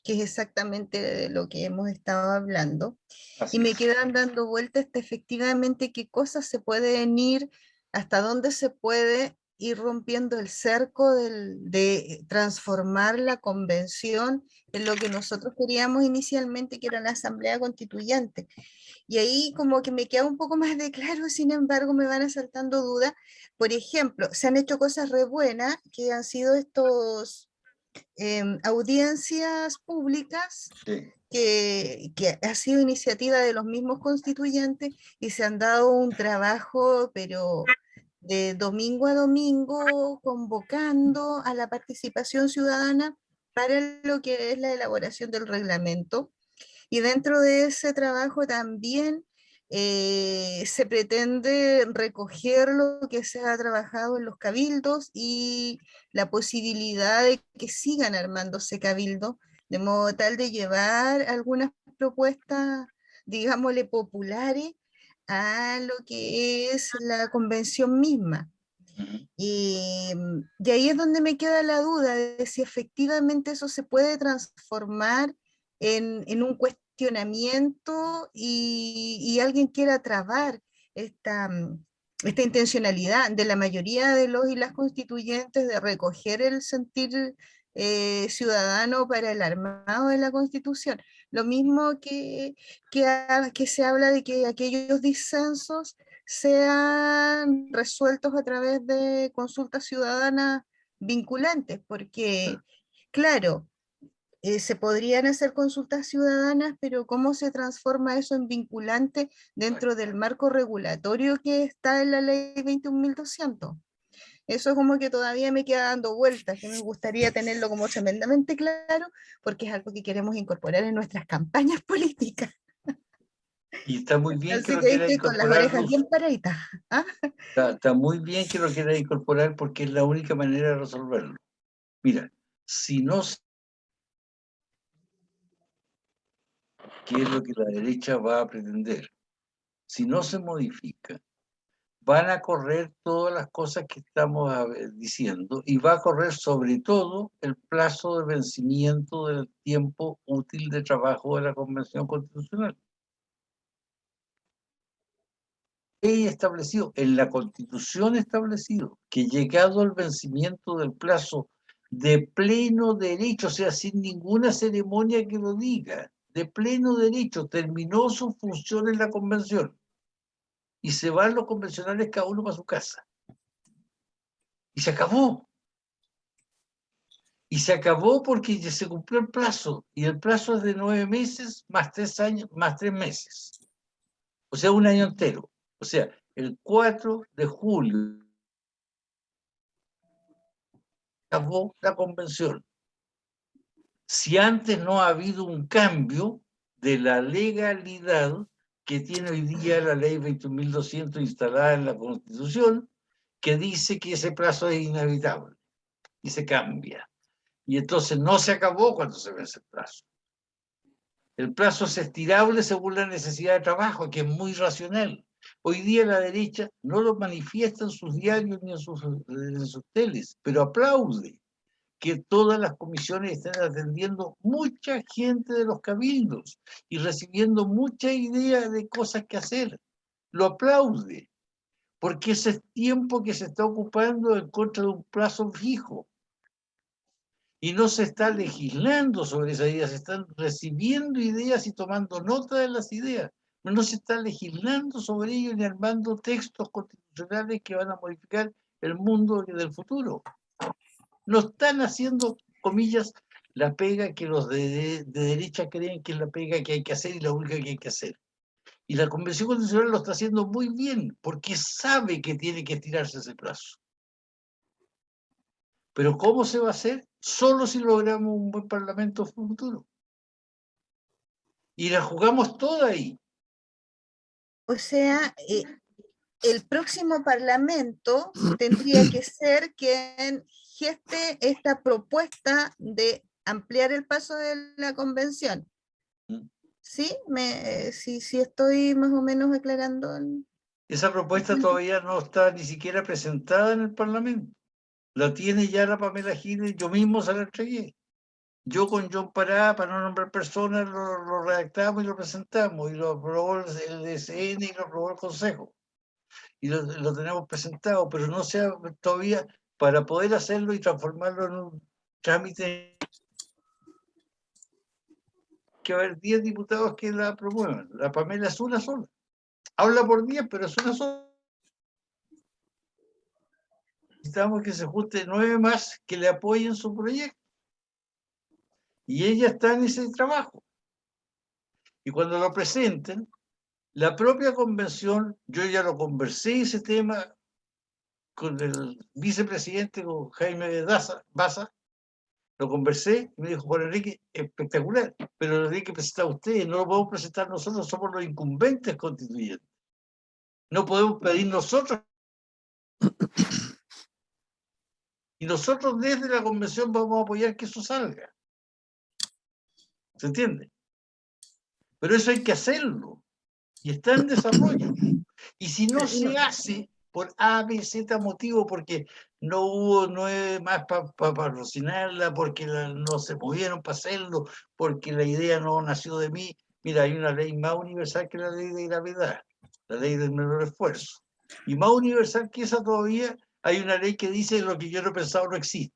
que es exactamente de lo que hemos estado hablando. Así Y me es. quedan dando vueltas efectivamente qué cosas se pueden ir, hasta dónde se puede ir rompiendo el cerco de transformar la convención en lo que nosotros queríamos inicialmente, que era la Asamblea Constituyente. Y ahí como que me queda un poco más de claro, sin embargo me van asaltando dudas. Por ejemplo, se han hecho cosas re buenas, que han sido estos audiencias públicas, Sí. que ha sido iniciativa de los mismos constituyentes y se han dado un trabajo, pero de domingo a domingo, convocando a la participación ciudadana para lo que es la elaboración del reglamento. Y dentro de ese trabajo también se pretende recoger lo que se ha trabajado en los cabildos y la posibilidad de que sigan armándose cabildos, de modo tal de llevar algunas propuestas, digámosle, populares a lo que es la convención misma. Y ahí es donde me queda la duda de si efectivamente eso se puede transformar en un cuestionamiento y alguien quiera trabar esta intencionalidad de la mayoría de los y las constituyentes de recoger el sentir ciudadano para el armado de la Constitución. Lo mismo que se habla de que aquellos disensos sean resueltos a través de consultas ciudadanas vinculantes, porque, claro, se podrían hacer consultas ciudadanas, pero ¿cómo se transforma eso en vinculante dentro del marco regulatorio que está en la ley 21.200? Eso es como que todavía me queda dando vueltas, que me gustaría tenerlo como tremendamente claro, porque es algo que queremos incorporar en nuestras campañas políticas. Y está muy bien que Así lo que ahí quiera estoy con las orejas incorporar. bien paraditas. ¿Ah? Está muy bien que lo quiera incorporar porque es la única manera de resolverlo. Mira, si no se... ¿Qué es lo que la derecha va a pretender? Si no se modifica, van a correr todas las cosas que estamos diciendo y va a correr sobre todo el plazo de vencimiento del tiempo útil de trabajo de la Convención Constitucional. Establecido, en la Constitución establecido, que llegado al vencimiento del plazo de pleno derecho, o sea, sin ninguna ceremonia que lo diga, de pleno derecho, terminó su función en la Convención. Y se van los convencionales cada uno para su casa. Y se acabó. Y se acabó porque ya se cumplió el plazo. Y el plazo es de 9 meses más 3 años, más 3 meses. O sea, un año entero. O sea, el 4 de julio acabó la convención. Si antes no ha habido un cambio de la legalidad que tiene hoy día la ley 21.200 instalada en la Constitución, que dice que ese plazo es inevitable y se cambia. Y entonces no se acabó cuando se vence el plazo. El plazo es estirable según la necesidad de trabajo, que es muy racional. Hoy día la derecha no lo manifiesta en sus diarios ni en sus teles, pero aplaude que todas las comisiones estén atendiendo mucha gente de los cabildos y recibiendo mucha idea de cosas que hacer. Lo aplaude, porque ese es tiempo que se está ocupando en contra de un plazo fijo. Y no se está legislando sobre esas ideas, se están recibiendo ideas y tomando nota de las ideas. No se está legislando sobre ello ni armando textos constitucionales que van a modificar el mundo del futuro. No están haciendo, comillas, la pega que los de derecha creen que es la pega que hay que hacer y la única que hay que hacer. Y la Convención Constitucional lo está haciendo muy bien, porque sabe que tiene que estirarse ese plazo. Pero ¿cómo se va a hacer? Solo si logramos un buen parlamento futuro. Y la jugamos toda ahí. O sea, el próximo parlamento tendría que ser quien geste esta propuesta de ampliar el paso de la convención. ¿Sí? Sí estoy más o menos aclarando. Esa propuesta todavía no está ni siquiera presentada en el Parlamento. La tiene ya la Pamela Giles, yo mismo se la entregué. Yo con John Pará, para no nombrar personas, lo redactamos y lo presentamos, y lo aprobó el DSN y lo aprobó el Consejo. Y lo tenemos presentado, pero no sea todavía, para poder hacerlo y transformarlo en un trámite, que haber 10 diputados que la promuevan. La Pamela es una sola. Habla por 10, pero es una sola. Necesitamos que se junten 9 más que le apoyen su proyecto. Y ella está en ese trabajo. Y cuando lo presenten, la propia convención, yo ya lo conversé ese tema con el vicepresidente, con Jaime Baza, lo conversé y me dijo, Juan Enrique, espectacular, pero lo tiene que presentar ustedes, no lo podemos presentar nosotros, somos los incumbentes constituyentes. No podemos pedir nosotros. Y nosotros desde la convención vamos a apoyar que eso salga. ¿Se entiende? Pero eso hay que hacerlo. y está en desarrollo. Y si no se hace por A, B, Z motivo, porque no hubo 9 más para patrocinarla, porque no se movieron para hacerlo, porque la idea no nació de mí. Mira, hay una ley más universal que la ley de gravedad, la ley del menor esfuerzo. Y más universal que esa todavía, hay una ley que dice lo que yo no he pensado no existe.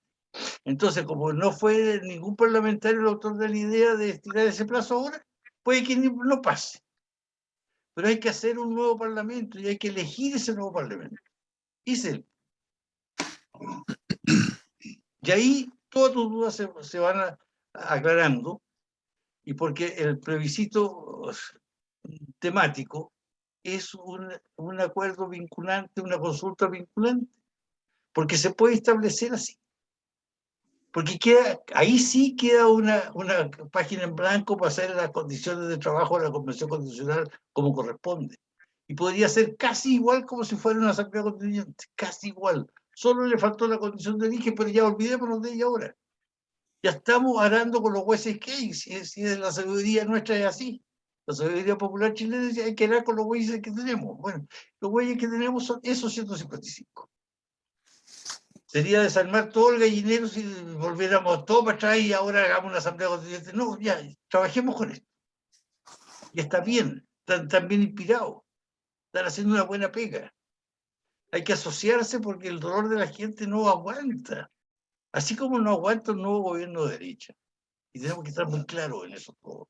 Entonces, como no fue ningún parlamentario el autor de la idea de estirar ese plazo ahora, puede que no pase. Pero hay que hacer un nuevo parlamento y hay que elegir ese nuevo parlamento. Y ahí todas tus dudas se van aclarando, y porque el plebiscito temático es un acuerdo vinculante, una consulta vinculante, porque se puede establecer así. Porque ahí sí queda una página en blanco para hacer las condiciones de trabajo de la Convención Constitucional como corresponde. Y podría ser casi igual como si fuera una asamblea constituyente, casi igual. Solo le faltó la condición de origen, pero ya olvidémonos de ella ahora. Ya estamos arando con los jueces que hay, si la sabiduría nuestra es así. La sabiduría popular chilena dice hay que arar con los jueces que tenemos. Bueno, los jueces que tenemos son esos 155. Sería desarmar todo el gallinero si volviéramos todo para atrás y ahora hagamos una asamblea constituyente. No, ya, trabajemos con esto. Y está bien, están bien inspirados, están haciendo una buena pega. Hay que asociarse porque el dolor de la gente no aguanta. Así como no aguanta un nuevo gobierno de derecha. Y tenemos que estar muy claros en eso todo.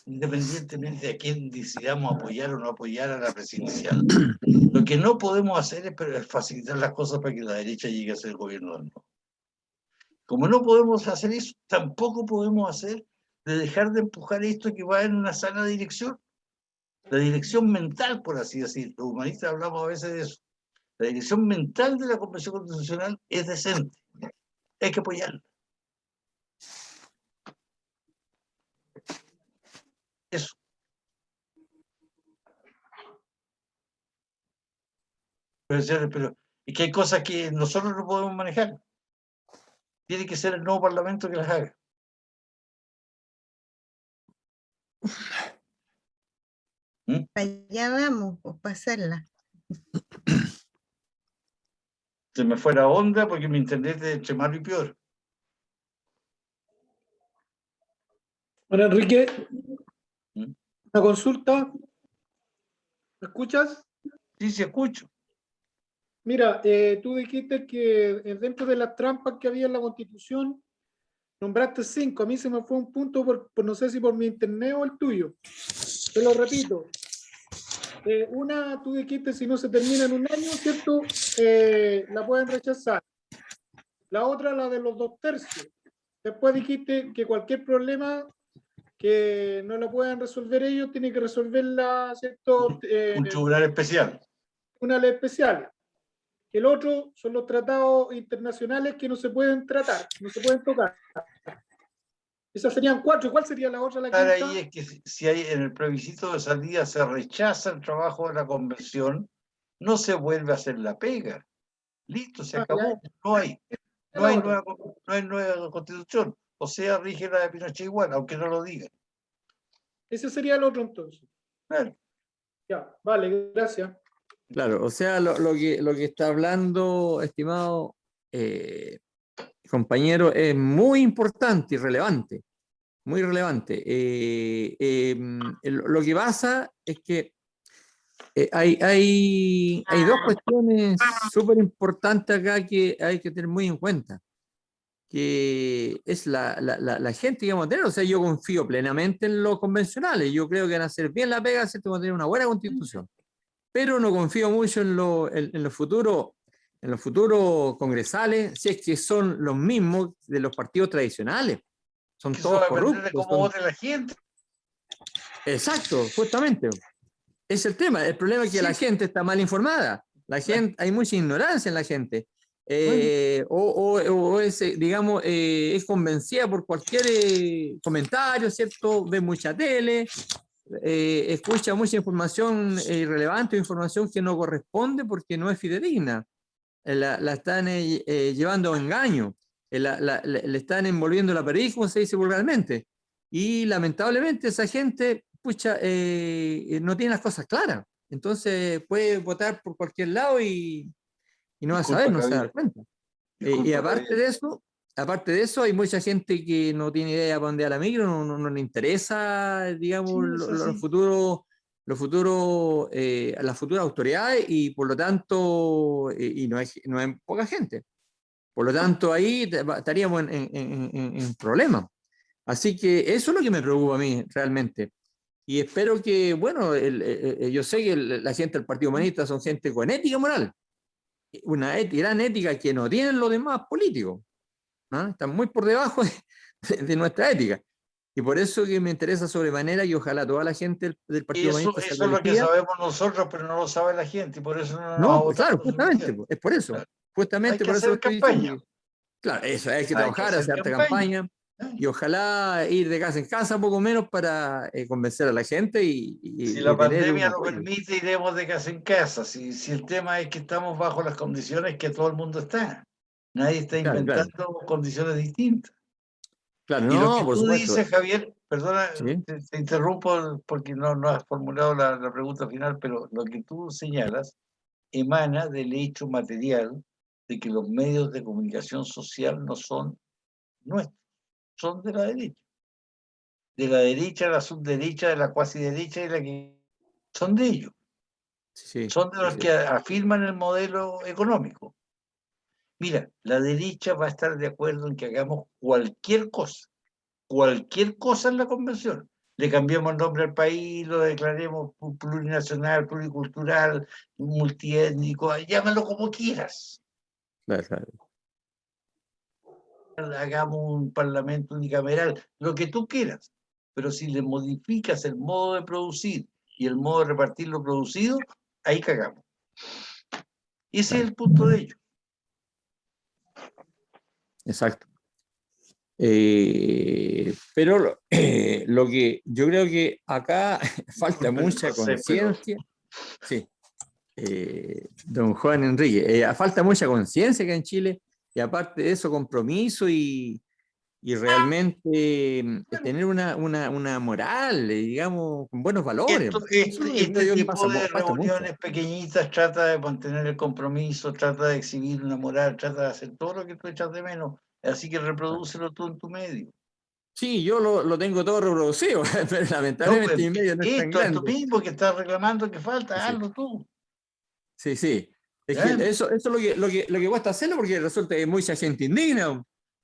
Independientemente de a quién decidamos apoyar o no apoyar a la presidencial. Lo que no podemos hacer es facilitar las cosas para que la derecha llegue a ser el gobierno del mundo. Como no podemos hacer eso, tampoco podemos hacer de dejar de empujar esto que va en una sana dirección. La dirección mental, por así decirlo. Los humanistas hablamos a veces de eso. La dirección mental de la Convención Constitucional es decente. Hay que apoyarla. Eso. Pero es que hay cosas que nosotros no podemos manejar. Tiene que ser el nuevo Parlamento que las haga. Allá vamos, pues, para hacerla. Se me fue la onda porque mi internet es entre malo y peor. Bueno, Enrique, ¿Mm? una consulta. ¿Me escuchas? Sí, sí, escucho. Mira, tú dijiste que dentro de las trampas que había en la Constitución, nombraste 5. A mí se me fue un punto por no sé si por mi internet o el tuyo. Te lo repito. Una, tú dijiste si no se termina en un año, ¿cierto? La pueden rechazar. La otra, la de los 2/3. Después dijiste que cualquier problema que no lo puedan resolver ellos, tiene que resolverla, ¿cierto? Un tribunal especial. Una ley especial. El otro son los tratados internacionales que no se pueden tratar, no se pueden tocar. Esas serían 4. ¿Cuál sería la otra? La quinta? Ahí es que si hay en el plebiscito de salida se rechaza el trabajo de la convención, no se vuelve a hacer la pega. Listo, se acabó. No hay nueva constitución. O sea, rige la de Pinochet igual, aunque no lo digan. Ese sería el otro entonces. Claro. Ya, vale, gracias. Claro, o sea, lo que está hablando, estimado compañero, es muy importante y relevante, muy relevante. Lo que pasa es que hay dos cuestiones súper importantes acá que hay que tener muy en cuenta, que es la gente que vamos a tener. O sea, yo confío plenamente en los convencionales, yo creo que van a hacer bien la pega, ¿cierto? Van a tener una buena constitución. Pero no confío mucho en los futuros congresales, si es que son los mismos de los partidos tradicionales. Son todos corruptos. De cómo vote la gente. Exacto, justamente. Es el tema. El problema es que la gente está mal informada. Hay mucha ignorancia en la gente. O es, digamos, es convencida por cualquier comentario, ¿cierto? Ve mucha tele. Escucha mucha información irrelevante o información que no corresponde porque no es fidedigna. La están llevando a engaño, le están envolviendo la perdiz, como se dice vulgarmente. Y lamentablemente esa gente pucha, no tiene las cosas claras. Entonces puede votar por cualquier lado y no va a saber, no se va a dar cuenta. Y aparte de eso, hay mucha gente que no tiene idea para dónde va la micro, no le interesa, digamos, las futuras autoridades y por lo tanto, y no es poca gente. Por lo tanto, ahí estaríamos en problemas. Así que eso es lo que me preocupa a mí realmente. Y espero que, bueno, yo sé que la gente del Partido Humanista son gente con ética moral, una gran ética que no tienen los demás políticos, ¿no? Están muy por debajo de nuestra ética. Y por eso que me interesa sobremanera y ojalá toda la gente del Partido Humanista Eso es lo que sabemos nosotros, pero no lo sabe la gente, y por eso no nos no, ha pues votado. claro, justamente, es por eso. Claro. Justamente Hay que por eso hacer lo estoy campaña. diciendo. Claro, eso, hay que Hay que trabajar, hacer hacer harta campaña. campaña y ojalá ir de casa en casa, poco menos, para convencer a la gente Si y la tener un pandemia lo apoyo. permite, iremos de casa en casa. Si el tema es que estamos bajo las condiciones que todo el mundo está. Nadie está Claro, inventando condiciones distintas. claro, Y lo no, que por tú supuesto. dices, Javier, perdona, Sí, te interrumpo porque no has formulado la pregunta final, pero lo que tú señalas emana del hecho material de que los medios de comunicación social no son nuestros, son de la derecha. De la derecha, la subderecha, de la cuasi derecha y la que son de ellos. sí, Son de los sí. que afirman el modelo económico. Mira, la derecha va a estar de acuerdo en que hagamos cualquier cosa en la convención. Le cambiemos el nombre al país, lo declaremos plurinacional, pluricultural, multiétnico, llámalo como quieras. Claro, claro. Hagamos un parlamento unicameral, lo que tú quieras. Pero si le modificas el modo de producir y el modo de repartir lo producido, ahí cagamos. Y ese es el punto de ello. Exacto. Pero lo que yo creo que acá falta mucha conciencia. Sí, don Juan Enrique, falta mucha conciencia acá en Chile y aparte de eso, compromiso y realmente tener una moral, digamos, con buenos valores. Eso es lo que creo yo que Tipo de falta mucho. reuniones pequeñitas trata de mantener el compromiso, trata de exhibir una moral, trata de hacer todo lo que tú echas de menos. Así que reprodúcelo tú en tu medio. Sí, yo lo tengo todo reproducido, pero No, lamentablemente pues, mi medio no es tan esto es tú grande. mismo que estás reclamando que falta, Sí, hazlo tú. sí, sí. Es ¿Ya? que eso es lo que cuesta hacerlo porque resulta que hay mucha gente indigna,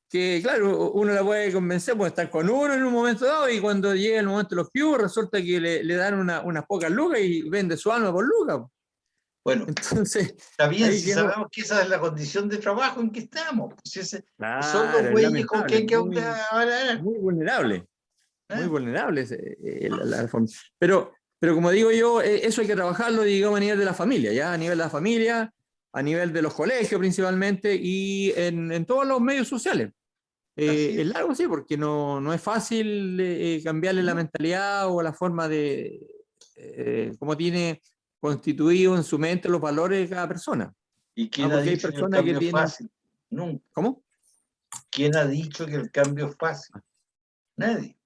que claro, uno la puede convencer, puede estar con uno en un momento dado y cuando llega el momento de los piubos resulta que le dan unas pocas lucas y vende su alma por lucas. Bueno, entonces, está bien ahí si sabemos que esa es la condición de trabajo en que estamos. Pues son los claro, es güeyes con que lamentable, hay que muy hablar. vulnerable. Muy vulnerables la reforma. Pero como digo yo, eso hay que trabajarlo, digamos, a nivel de la familia, ¿ya? A nivel de la familia, a nivel de los colegios principalmente y en todos los medios sociales. Es largo, sí, porque no es fácil cambiarle la mentalidad o la forma de cómo tiene constituido en su mente los valores de cada persona. ¿Y quién ha Porque hay dicho que el personas que cambio es tienen... fácil? Nunca. ¿Cómo? ¿Quién ha dicho que el cambio es fácil? Nadie.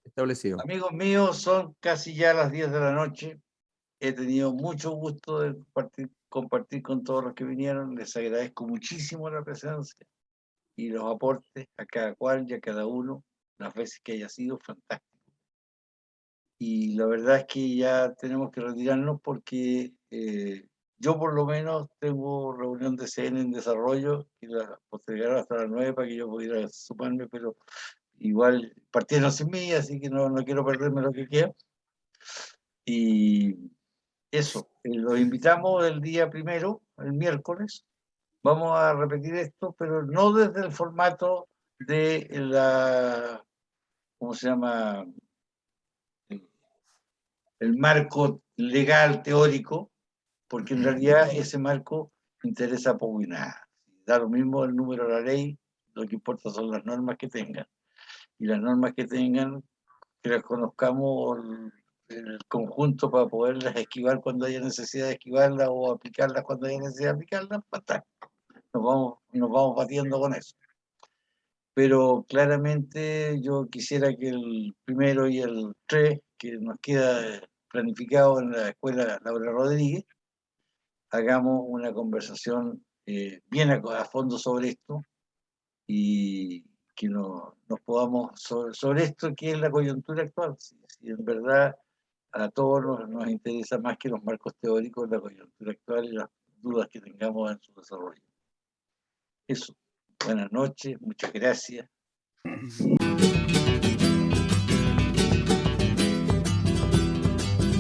Establecido. Amigos míos, son casi ya las 10 de la noche. He tenido mucho gusto de compartir con todos los que vinieron. Les agradezco muchísimo la presencia y los aportes a cada cual y a cada uno, las veces que haya sido fantástico. Y la verdad es que ya tenemos que retirarnos porque yo por lo menos tengo reunión de CN en desarrollo y la postergaron hasta las 9 para que yo pudiera sumarme, pero igual partieron sin mí, así que no quiero perderme lo que queda. Y eso, los invitamos el día primero, el miércoles. Vamos a repetir esto, pero no desde el formato de la, ¿cómo se llama? El marco legal teórico, porque en realidad ese marco interesa poco y nada. Da lo mismo el número de la ley, lo que importa son las normas que tengan. Y las normas que tengan, que las conozcamos el conjunto para poderlas esquivar cuando haya necesidad de esquivarlas o aplicarlas cuando haya necesidad de aplicarlas, nos vamos batiendo con eso. Pero claramente yo quisiera que el primero y el 3 que nos queda planificado en la Escuela Laura Rodríguez, hagamos una conversación bien a fondo sobre esto y que nos podamos sobre esto, que es la coyuntura actual. Si en verdad a todos nos interesa más que los marcos teóricos, la coyuntura actual y las dudas que tengamos en su desarrollo. Eso. Buenas noches, muchas gracias.